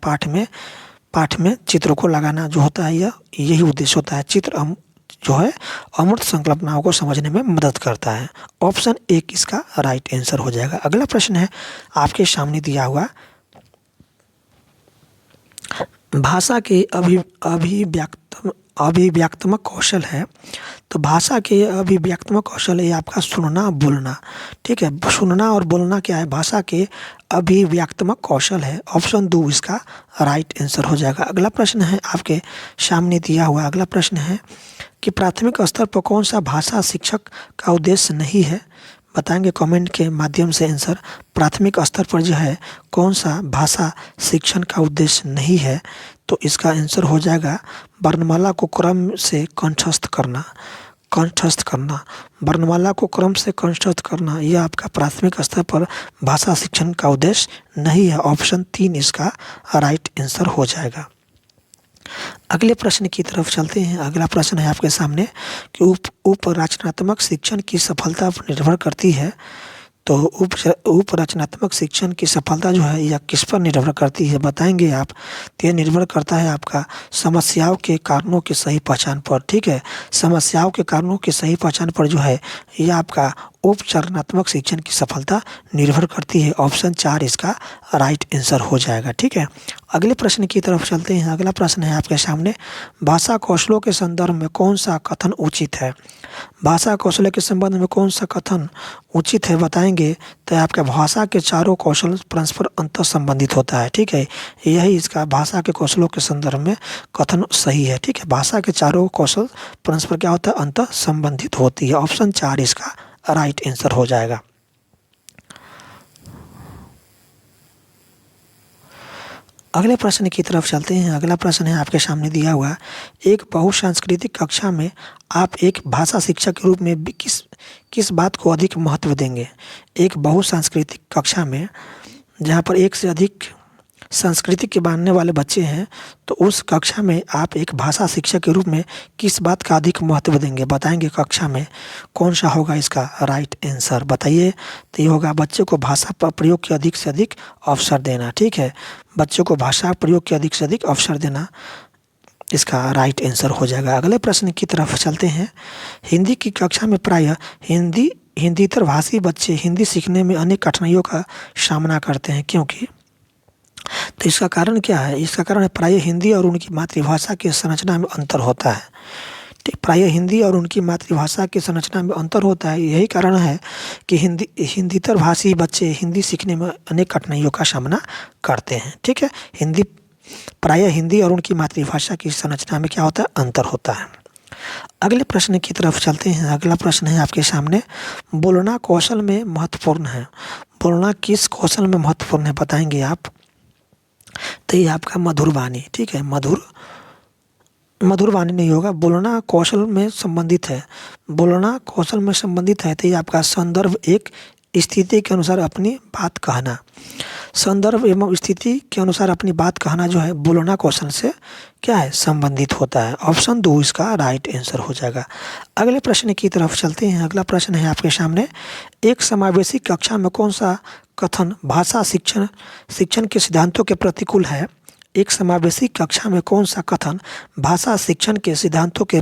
पाठ में चित्रों को लगाना जो होता है यही उद्देश्य होता है। चित्र जो है अमूर्त संकल्पनाओं को समझने में मदद करता है। ऑप्शन 1 इसका राइट आंसर हो जाएगा। अगला प्रश्न है आपके सामने दिया हुआ, भाषा के अभिव्यक्तात्मक कौशल है। तो भाषा के अभिव्यक्तात्मक कौशल है आपका सुनना बोलना। ठीक है, सुनना और बोलना क्या है? भाषा के अभिव्यक्तात्मक कौशल है। ऑप्शन 2 इसका राइट आंसर हो जाएगा। अगला प्रश्न है आपके सामने दिया हुआ। अगला प्रश्न है कि प्राथमिक स्तर पर कौन सा भाषा शिक्षक का उद्देश्य नहीं है? बताएंगे कमेंट के माध्यम से आंसर। प्राथमिक स्तर पर जो है कौन सा भाषा शिक्षण का उद्देश्य नहीं है? तो इसका आंसर हो जाएगा वर्णमाला को क्रम से कंठस्थ करना। वर्णमाला को क्रम से कंठस्थ करना यह आपका प्राथमिक स्तर पर भाषा शिक्षण का उद्देश्य नहीं है। ऑप्शन 3 इसका राइट आंसर हो जाएगा। अगले प्रश्न की तरफ चलते हैं। अगला प्रश्न है आपके सामने कि उपरचनात्मक शिक्षण की सफलता पर निर्भर करती है। तो उपरचनात्मक शिक्षण की सफलता जो है यह किस पर निर्भर करती है बताएंगे आप? तो यह निर्भर करता है आपका समस्याओं के कारणों की सही पहचान पर। ठीक है, समस्याओं के कारणों की सही पहचान पर जो है यह आपका उपचरणात्मक शिक्षण की सफलता निर्भर करती है। ऑप्शन 4 इसका राइट आंसर हो जाएगा। ठीक है, अगले प्रश्न की तरफ चलते हैं। अगला प्रश्न है आपके सामने, भाषा कौशलों के संदर्भ में कौन सा कथन उचित है? भाषा कौशल के संबंध में कौन सा कथन उचित है बताएंगे तो आपका भाषा के चारों कौशल परस्पर अंतर संबंधित होता है। ठीक है, यही इसका भाषा के कौशलों के संदर्भ में कथन सही है। ठीक है, भाषा के चारों कौशल परस्पर क्या होता है? अंतर संबंधित होती है। ऑप्शन 4 इसका राइट आंसर हो जाएगा। अगले प्रश्न की तरफ चलते हैं। अगला प्रश्न है आपके सामने दिया हुआ, एक बहुसांस्कृतिक कक्षा में आप एक भाषा शिक्षक के रूप में किस बात को अधिक महत्व देंगे? एक बहुसांस्कृतिक कक्षा में जहाँ पर एक से अधिक संस्कृति के मानने वाले बच्चे हैं, तो उस कक्षा में आप एक भाषा शिक्षक के रूप में किस बात का अधिक महत्व देंगे बताएंगे? कक्षा में कौन सा होगा इसका राइट आंसर बताइए? तो ये होगा बच्चे को भाषा प्रयोग के अधिक से अधिक अवसर देना। ठीक है, बच्चों को भाषा प्रयोग के अधिक से अधिक अवसर देना इसका राइट आंसर हो जाएगा। अगले प्रश्न की तरफ चलते हैं। हिंदी की कक्षा में प्रायः हिंदीतर भाषी बच्चे हिंदी सीखने में अनेक कठिनाइयों का सामना करते हैं, क्योंकि तो इसका कारण क्या है? इसका कारण है प्रायः हिंदी और उनकी मातृभाषा की संरचना में अंतर होता है। ठीक, प्रायः हिंदी और उनकी मातृभाषा की संरचना में अंतर होता है। यही कारण है कि हिंदीतर भाषी बच्चे हिंदी सीखने में अनेक कठिनाइयों का सामना करते हैं। ठीक है, प्रायः हिंदी और उनकी मातृभाषा की संरचना में क्या होता है? अंतर होता है। अगले प्रश्न की तरफ चलते हैं। अगला प्रश्न है आपके सामने, बोलना कौशल में महत्वपूर्ण है। बोलना किस कौशल में महत्वपूर्ण है बताएंगे आप? तो ये आपका मधुर वाणी। ठीक है, मधुर वाणी नहीं होगा, बोलना कौशल में संबंधित है। बोलना कौशल में संबंधित है तो ये आपका संदर्भ एक स्थिति के अनुसार अपनी बात कहना, संदर्भ एवं स्थिति के अनुसार अपनी बात कहना जो है बोलना कौशल से क्या है? संबंधित होता है। ऑप्शन 2 इसका राइट आंसर हो जाएगा। अगले प्रश्न की तरफ चलते हैं। अगला प्रश्न है आपके सामने, एक समावेशी कक्षा में कौन सा कथन भाषा शिक्षण के सिद्धांतों के प्रतिकूल है? एक समावेशी कक्षा में कौन सा कथन भाषा शिक्षण के सिद्धांतों के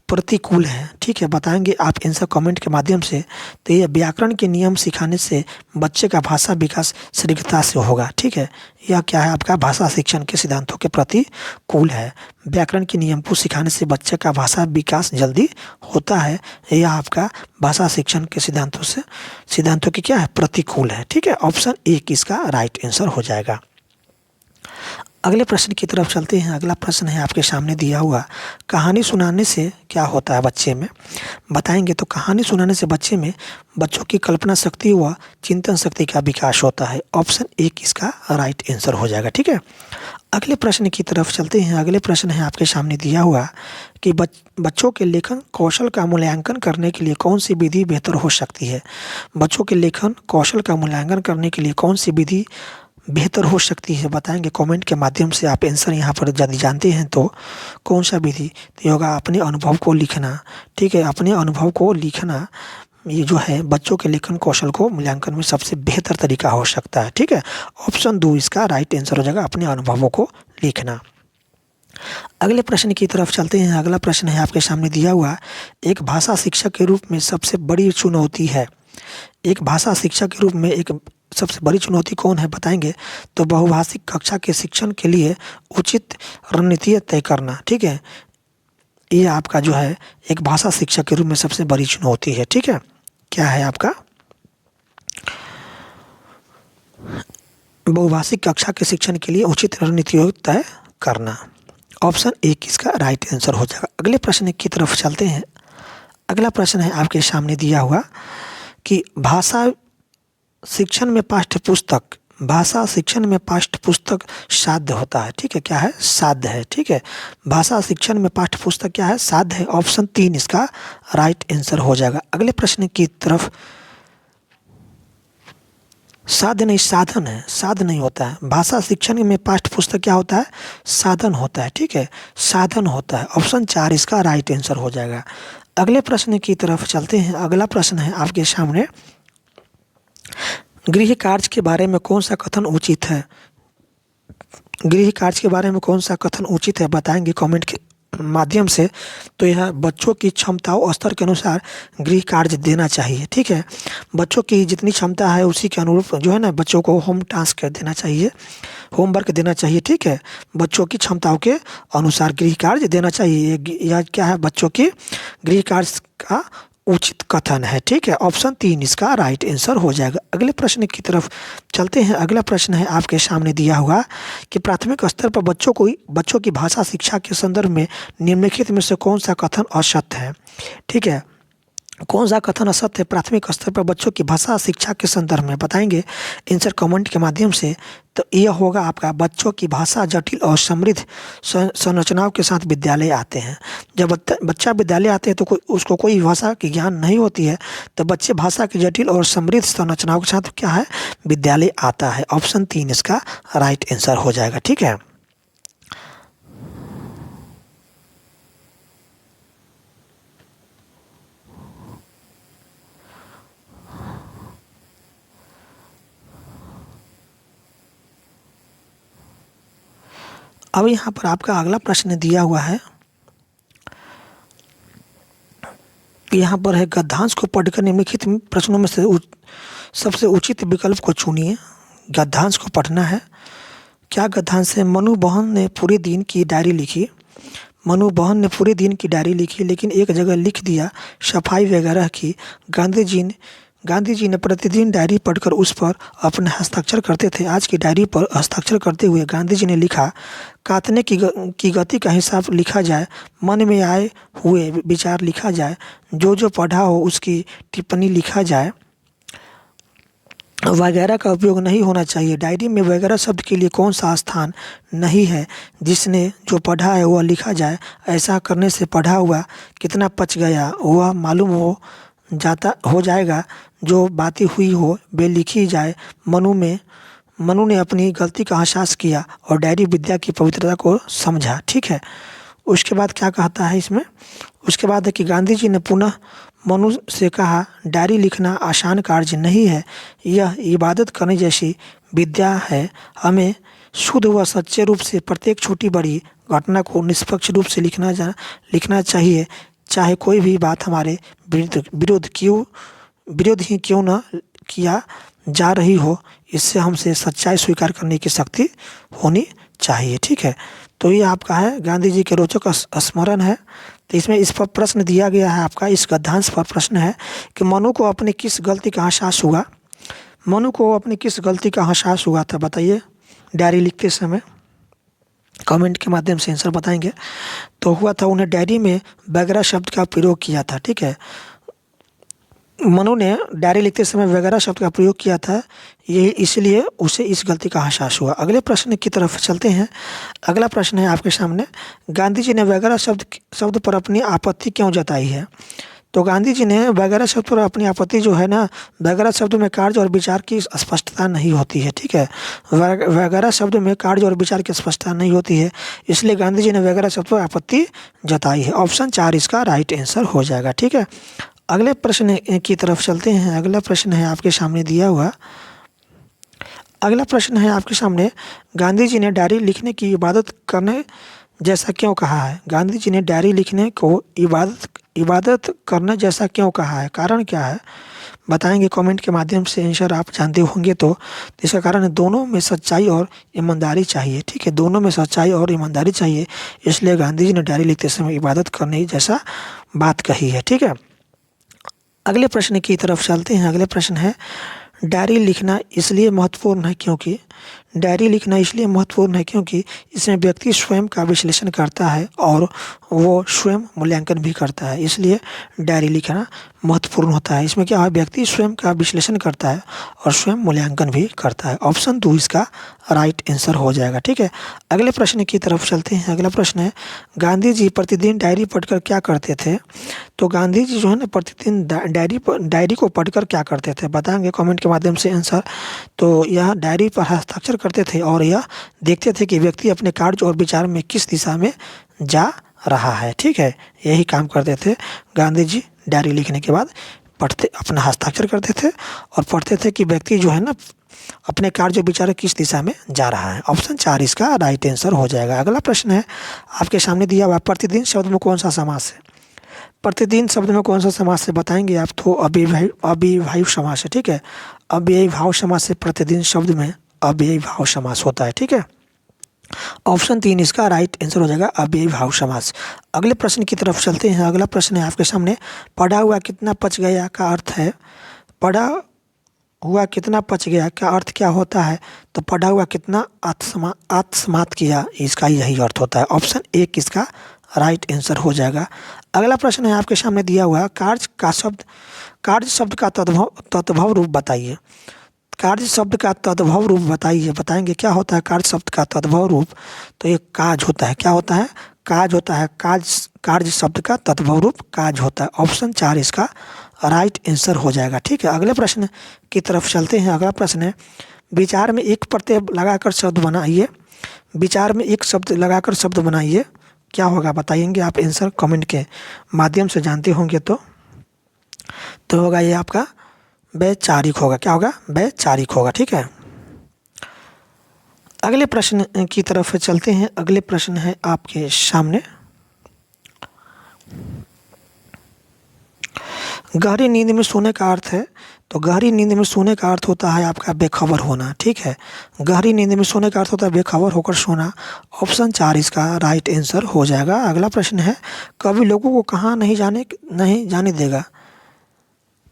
प्रतिकूल है? ठीक है, बताएंगे आप आंसर कमेंट के माध्यम से। तो ये व्याकरण के नियम सिखाने से बच्चे का भाषा विकास शीघ्रता से होगा। ठीक है, यह क्या है? आपका भाषा शिक्षण के सिद्धांतों के प्रतिकूल है। व्याकरण के नियम को सिखाने से बच्चे का भाषा विकास जल्दी होता है। यह आपका भाषा शिक्षण के सिद्धांतों के क्या है? प्रतिकूल है। ठीक है, ऑप्शन 1 इसका राइट आंसर हो जाएगा। अगले प्रश्न की तरफ चलते हैं। अगला प्रश्न है आपके सामने दिया हुआ, कहानी सुनाने से क्या होता है बच्चे में बताएंगे? तो कहानी सुनाने से बच्चों की कल्पना शक्ति व चिंतन शक्ति का विकास होता है। ऑप्शन 1 इसका राइट आंसर हो जाएगा। ठीक है, अगले प्रश्न की तरफ चलते हैं। अगले प्रश्न है आपके सामने दिया हुआ कि बच्चों के लेखन कौशल का मूल्यांकन करने के लिए कौन सी विधि बेहतर हो सकती है? बच्चों के लेखन कौशल का मूल्यांकन करने के लिए कौन सी विधि बेहतर हो सकती है बताएंगे? कमेंट के माध्यम से आप आंसर यहाँ पर यदि जानते हैं तो कौन सा विधि? तो होगा अपने अनुभव को लिखना। ठीक है, अपने अनुभव को लिखना ये जो है बच्चों के लेखन कौशल को मूल्यांकन में सबसे बेहतर तरीका हो सकता है। ठीक है, ऑप्शन 2 इसका राइट आंसर हो जाएगा, अपने अनुभवों को लिखना। अगले प्रश्न की तरफ चलते हैं। अगला प्रश्न है आपके सामने दिया हुआ, एक भाषा शिक्षक के रूप में सबसे बड़ी चुनौती है। एक भाषा शिक्षक के रूप में एक सबसे बड़ी चुनौती कौन है बताएंगे? तो बहुभाषिक कक्षा के शिक्षण के लिए उचित रणनीति तय करना। ठीक है, ये आपका जो है एक भाषा शिक्षक के रूप में सबसे बड़ी चुनौती है। ठीक है, क्या है आपका? बहुभाषिक कक्षा के शिक्षण के लिए उचित रणनीति तय करना। ऑप्शन 1 इसका राइट आंसर हो जाएगा। अगले प्रश्न की तरफ चलते हैं। अगला प्रश्न है आपके सामने दिया हुआ कि भाषा शिक्षण में पाठ्य पुस्तक साध्य होता है। ठीक है, क्या है? साध्य है। ठीक है, भाषा शिक्षण में पाठ्य पुस्तक क्या है? साध्य है। ऑप्शन 3 इसका राइट आंसर हो जाएगा। अगले प्रश्न की तरफ, साध्य नहीं साधन है, साध्य नहीं होता है। भाषा शिक्षण में पाठ्य पुस्तक क्या होता है? साधन होता है। ठीक है, साधन होता है। ऑप्शन 4 इसका राइट आंसर हो जाएगा। अगले प्रश्न की तरफ चलते हैं। अगला प्रश्न है आपके सामने, गृह कार्य के बारे में कौन सा कथन उचित है? गृह कार्य के बारे में कौन सा कथन उचित है बताएंगे? कमेंट के माध्यम से, तो यह बच्चों की क्षमताओं और स्तर के अनुसार गृह कार्य देना चाहिए। ठीक है, बच्चों की जितनी क्षमता है उसी के अनुरूप जो है ना बच्चों को होम टास्क देना चाहिए, होमवर्क देना चाहिए। ठीक है, बच्चों की क्षमताओं के अनुसार गृह कार्य देना चाहिए। यह क्या है, बच्चों के गृह कार्य का उचित कथन है। ठीक है, ऑप्शन 3 इसका राइट आंसर हो जाएगा। अगले प्रश्न की तरफ चलते हैं। अगला प्रश्न है आपके सामने दिया हुआ कि प्राथमिक स्तर पर बच्चों की भाषा शिक्षा के संदर्भ में निम्नलिखित में से कौन सा कथन असत्य है। ठीक है, कौन सा कथन असत्य है प्राथमिक स्तर पर बच्चों की भाषा शिक्षा के संदर्भ में, बताएंगे आंसर कमेंट के माध्यम से। तो यह होगा आपका, बच्चों की भाषा जटिल और समृद्ध संरचनाओं के साथ विद्यालय आते हैं। जब बच्चा विद्यालय आते हैं तो उसको कोई भाषा की ज्ञान नहीं होती है, तो बच्चे भाषा की जटिल और समृद्ध संरचनाओं के साथ क्या है, विद्यालय आता है। ऑप्शन 3 इसका राइट आंसर हो जाएगा। ठीक है, अब यहाँ पर आपका अगला प्रश्न दिया हुआ है। यहाँ पर है, गद्यांश को पढ़कर निम्नलिखित प्रश्नों में से सबसे उचित विकल्प को चुनिए। गद्यांश को पढ़ना है। क्या गद्यांश है? मनु बहन ने पूरे दिन की डायरी लिखी। मनु बहन ने पूरे दिन की डायरी लिखी, लेकिन एक जगह लिख दिया सफाई वगैरह की। गांधी जी ने प्रतिदिन डायरी पढ़कर उस पर अपने हस्ताक्षर करते थे। आज की डायरी पर हस्ताक्षर करते हुए गांधी जी ने लिखा, काटने की गति का हिसाब लिखा जाए, मन में आए हुए विचार लिखा जाए, जो जो पढ़ा हो उसकी टिप्पणी लिखा जाए, वगैरह का उपयोग नहीं होना चाहिए। डायरी में वगैरह शब्द के लिए कौन सा स्थान नहीं है। जिसने जो पढ़ा है वह लिखा जाए। ऐसा करने से पढ़ा हुआ कितना पच गया वह मालूम हो जाएगा। जो बातें हुई हो वे लिखी जाए। मनु ने अपनी गलती का एहसास किया और डायरी विद्या की पवित्रता को समझा। ठीक है, उसके बाद क्या कहता है इसमें, उसके बाद है कि गांधी जी ने पुनः मनु से कहा, डायरी लिखना आसान कार्य नहीं है, यह इबादत करने जैसी विद्या है। हमें शुद्ध व सच्चे रूप से प्रत्येक छोटी बड़ी घटना को निष्पक्ष रूप से लिखना चाहिए, चाहे कोई भी बात हमारे विरोध ही क्यों न किया जा रही हो। इससे हमसे सच्चाई स्वीकार करने की शक्ति होनी चाहिए। ठीक है, तो ये आपका है गांधी जी के रोचक स्मरण है। तो इसमें इस पर प्रश्न दिया गया है आपका, इस गद्यांश पर प्रश्न है कि मनु को अपनी किस गलती का एहसास हुआ। मनु को अपनी किस गलती का एहसास हुआ था, बताइए डायरी लिखते समय। कमेंट के माध्यम से आंसर बताएंगे। तो हुआ था, उन्हें डायरी में वगैरह शब्द का प्रयोग किया था। ठीक है, मनु ने डायरी लिखते समय वगैरह शब्द का प्रयोग किया था, ये इसलिए उसे इस गलती का एहसास हुआ। अगले प्रश्न की तरफ चलते हैं। अगला प्रश्न है आपके सामने, गांधी जी ने वगैरह शब्द पर अपनी आपत्ति क्यों जताई है। तो गांधी जी ने वगैरह शब्द पर अपनी आपत्ति जो है ना, वगैरह शब्द में कार्य और विचार की स्पष्टता नहीं होती है। ठीक है, वगैरह शब्द में कार्य और विचार की स्पष्टता नहीं होती है, इसलिए गांधी जी ने वगैरह शब्द पर आपत्ति जताई है। ऑप्शन 4 इसका राइट आंसर हो जाएगा। ठीक है, अगले प्रश्न की तरफ चलते हैं। अगला प्रश्न है आपके सामने दिया हुआ। अगला प्रश्न है आपके सामने, गांधी जी ने डायरी लिखने की इबादत करने जैसा क्यों कहा है। गांधी जी ने डायरी लिखने को इबादत करने जैसा क्यों कहा है, कारण क्या है, बताएंगे कमेंट के माध्यम से। आंसर आप जानते होंगे तो इसका कारण है, दोनों में सच्चाई और ईमानदारी चाहिए। ठीक है, दोनों में सच्चाई और ईमानदारी चाहिए, इसलिए गांधी जी ने डायरी लिखते समय इबादत करने जैसा बात कही है। ठीक है, अगले प्रश्न की तरफ चलते हैं। अगले प्रश्न है, डायरी लिखना इसलिए महत्वपूर्ण है क्योंकि इसमें व्यक्ति स्वयं का विश्लेषण करता है और वो स्वयं मूल्यांकन भी करता है, इसलिए डायरी लिखना महत्वपूर्ण होता है। इसमें क्या है, व्यक्ति स्वयं का विश्लेषण करता है और स्वयं मूल्यांकन भी करता है। ऑप्शन 2 इसका राइट आंसर हो जाएगा। ठीक है, अगले प्रश्न की तरफ चलते हैं। अगला प्रश्न है, गांधी जी प्रतिदिन डायरी पढ़कर क्या करते थे। तो गांधी जी जो है ना प्रतिदिन डायरी को पढ़कर क्या करते थे, बताएंगे कमेंट के माध्यम से आंसर। तो यह डायरी पर हस्ताक्षर करते थे और यह देखते थे कि व्यक्ति अपने कार्य और विचार में किस दिशा में जा रहा है। ठीक है, यही काम करते थे गांधी जी। डायरी लिखने के बाद अपना हस्ताक्षर करते थे और पढ़ते थे कि व्यक्ति जो है ना अपने कार्य विचार किस दिशा में जा रहा है। ऑप्शन 4 इसका राइट आंसर हो जाएगा। अगला प्रश्न है आपके सामने दिया हुआ, प्रतिदिन शब्द में कौन सा समास है। प्रतिदिन शब्द में कौन सा समास है बताएंगे आप, तो अव्ययीभाव समास है। ठीक है, अव्ययीभाव समास से प्रतिदिन शब्द में अव्ययीभाव समास होता है। ठीक है, ऑप्शन 3 इसका राइट आंसर हो जाएगा, अव्ययीभाव समास। अगले प्रश्न की तरफ चलते हैं। अगला प्रश्न है आपके सामने, पढ़ा हुआ कितना पच गया का अर्थ है। पढ़ा हुआ कितना पच गया का अर्थ क्या होता है, तो पढ़ा हुआ कितना आत्मसात किया, इसका यही अर्थ होता है। ऑप्शन 1 इसका राइट आंसर हो जाएगा। अगला प्रश्न है आपके सामने दिया हुआ, कार्य शब्द का तद्भव रूप बताइए। कार्य शब्द का तद्भव रूप बताइए, बताएंगे क्या होता है कार्य शब्द का तद्भव रूप, तो ये काज होता है। क्या होता है, काज होता है। कार्य शब्द का तद्भव रूप काज होता है। ऑप्शन 4 इसका राइट आंसर हो जाएगा। ठीक है, अगले प्रश्न की तरफ चलते हैं। अगला प्रश्न है, विचार में एक प्रत्यय लगाकर शब्द बनाइए। विचार में एक शब्द लगाकर शब्द बनाइए, क्या होगा बताएंगे आप। आंसर कमेंट के माध्यम से जानते होंगे तो होगा ये आपका वैचारिक होगा। क्या होगा, वैचारिक होगा। ठीक है, अगले प्रश्न की तरफ चलते हैं। अगले प्रश्न है आपके सामने, गहरी नींद में सोने का अर्थ है, तो गहरी नींद में सोने का अर्थ होता है आपका बेखबर होना। ठीक है, गहरी नींद में सोने का अर्थ होता है बेखबर होकर सोना। ऑप्शन 4 इसका राइट आंसर हो जाएगा। अगला प्रश्न है, कवि लोगों को कहाँ नहीं जाने देगा।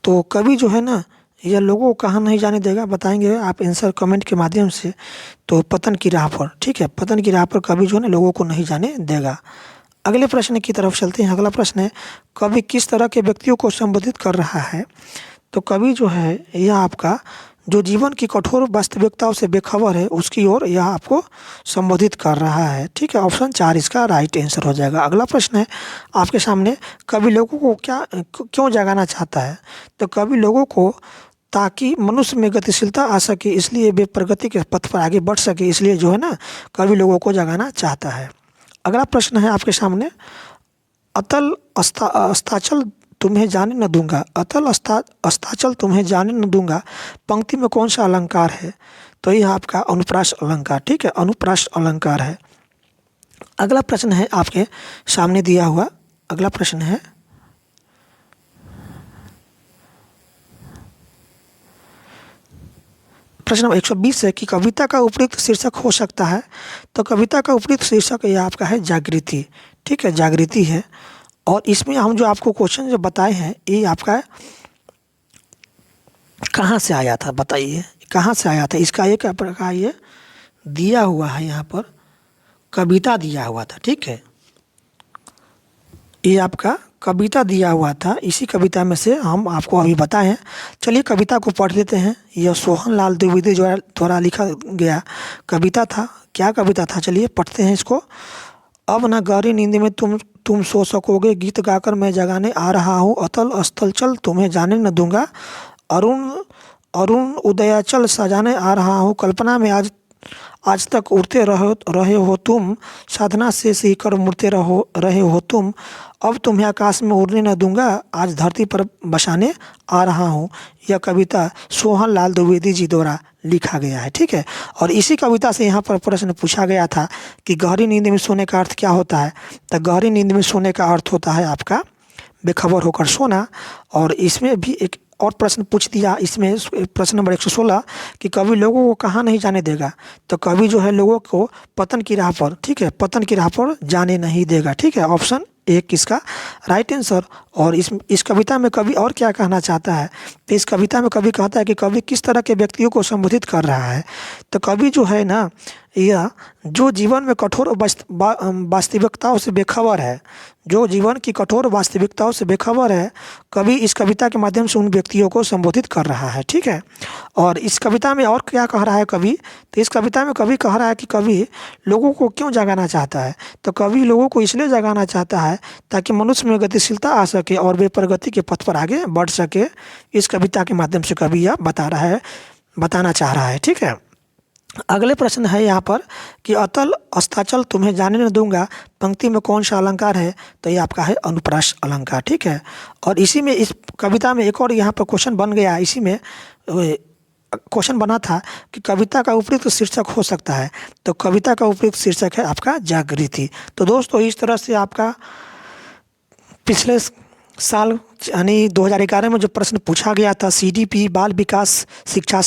तो कवि जो है ना, यह लोगों को कहाँ नहीं जाने देगा, बताएंगे आप आंसर कमेंट के माध्यम से। तो पतन की राह पर। ठीक है, पतन की राह पर कवि जो है ना लोगों को नहीं जाने देगा। अगले प्रश्न की तरफ चलते हैं। अगला प्रश्न है, कवि किस तरह के व्यक्तियों को संबोधित कर रहा है। तो कवि जो है यह आपका जो जीवन की कठोर वास्तविकताओं से बेखबर है, उसकी ओर यह आपको संबोधित कर रहा है। ठीक है, ऑप्शन 4 इसका राइट आंसर हो जाएगा। अगला प्रश्न है आपके सामने, कवि लोगों को क्यों जगाना चाहता है। तो कवि लोगों को ताकि मनुष्य में गतिशीलता आ सके, इसलिए वे प्रगति के पथ पर आगे बढ़ सके, इसलिए जो है ना कवि लोगों को जगाना चाहता है। अगला प्रश्न है आपके सामने, अतल अस्ताचल तुम्हें जाने न दूंगा। अतल अस्ताचल तुम्हें जाने न दूंगा पंक्ति में कौन सा अलंकार है। तो यह आपका अनुप्रास अलंकार। ठीक है, अनुप्रास अलंकार है। अगला प्रश्न है आपके सामने दिया हुआ। अगला प्रश्न है, प्रश्न नंबर 120 है कि कविता का उपयुक्त शीर्षक हो सकता है। तो कविता का उपयुक्त शीर्षक ये आपका है जागृति। ठीक है, जागृति है। और इसमें हम जो आपको क्वेश्चन जो बताए हैं, ये आपका कहाँ से आया था, बताइए कहाँ से आया था। इसका एक प्रकार ये दिया हुआ है, यहाँ पर कविता दिया हुआ था। ठीक है, ये आपका कविता दिया हुआ था, इसी कविता में से हम आपको अभी बताए हैं। चलिए कविता को पढ़ लेते हैं। यह सोहनलाल द्विवेदी द्वारा लिखा गया कविता था। क्या कविता था, चलिए पढ़ते हैं इसको। अब न गहरी नींद में तुम सो सकोगे, गीत गाकर मैं जगाने आ रहा हूँ। अतल स्थल चल तुम्हें जाने न दूंगा, अरुण उदयाचल सजाने आ रहा हूँ। कल्पना में आज तक उड़ते रहे हो तुम, साधना से सीखकर मुड़ते रहे हो तुम। अब तुम्हें आकाश में उड़ने न दूंगा, आज धरती पर बसाने आ रहा हूँ। यह कविता सोहनलाल द्विवेदी जी द्वारा लिखा गया है। ठीक है, और इसी कविता से यहाँ पर प्रश्न पूछा गया था कि गहरी नींद में सोने का अर्थ क्या होता है। तो गहरी नींद में सोने का अर्थ होता है आपका बेखबर होकर सोना। और इसमें भी एक और प्रश्न पूछ दिया, इसमें प्रश्न नंबर 116 कि कवि लोगों को कहाँ नहीं जाने देगा। तो कवि जो है लोगों को पतन की राह पर, ठीक है, पतन की राह पर जाने नहीं देगा। ठीक है, ऑप्शन 1 इसका राइट आंसर। और इस कविता में कवि और क्या कहना चाहता है, तो इस कविता में कवि कहता है कि कवि किस तरह के व्यक्तियों को संबोधित कर रहा है। तो कवि जो है ना, यह जो जीवन में कठोर वास्तविकताओं से बेखबर है, जो जीवन की कठोर वास्तविकताओं से बेखबर है, कवि इस कविता के माध्यम से उन व्यक्तियों को संबोधित कर रहा है। ठीक है, और इस कविता में और क्या कह रहा है कवि, तो इस कविता में कवि कह रहा है कि कवि लोगों को क्यों जगाना चाहता है। तो कवि लोगों को इसलिए जगाना चाहता है ताकि मनुष्य में गतिशीलता आ सके और वे प्रगति के पथ पर आगे बढ़ सके। इस कविता के माध्यम से कवि यह बताना चाह रहा है। ठीक है, अगले प्रश्न है यहाँ पर कि अतल अस्ताचल तुम्हें जाने न दूंगा पंक्ति में कौन सा अलंकार है। तो ये आपका है अनुप्रास अलंकार। ठीक है, और इसी में इस कविता में एक और यहाँ पर क्वेश्चन बन गया, इसी में क्वेश्चन बना था कि कविता का उपयुक्त शीर्षक हो सकता है, तो कविता का उपयुक्त शीर्षक है आपका जागृति। तो दोस्तों इस तरह से आपका पिछले साल यानी 2011 में जो प्रश्न पूछा गया था CDP बाल विकास शिक्षा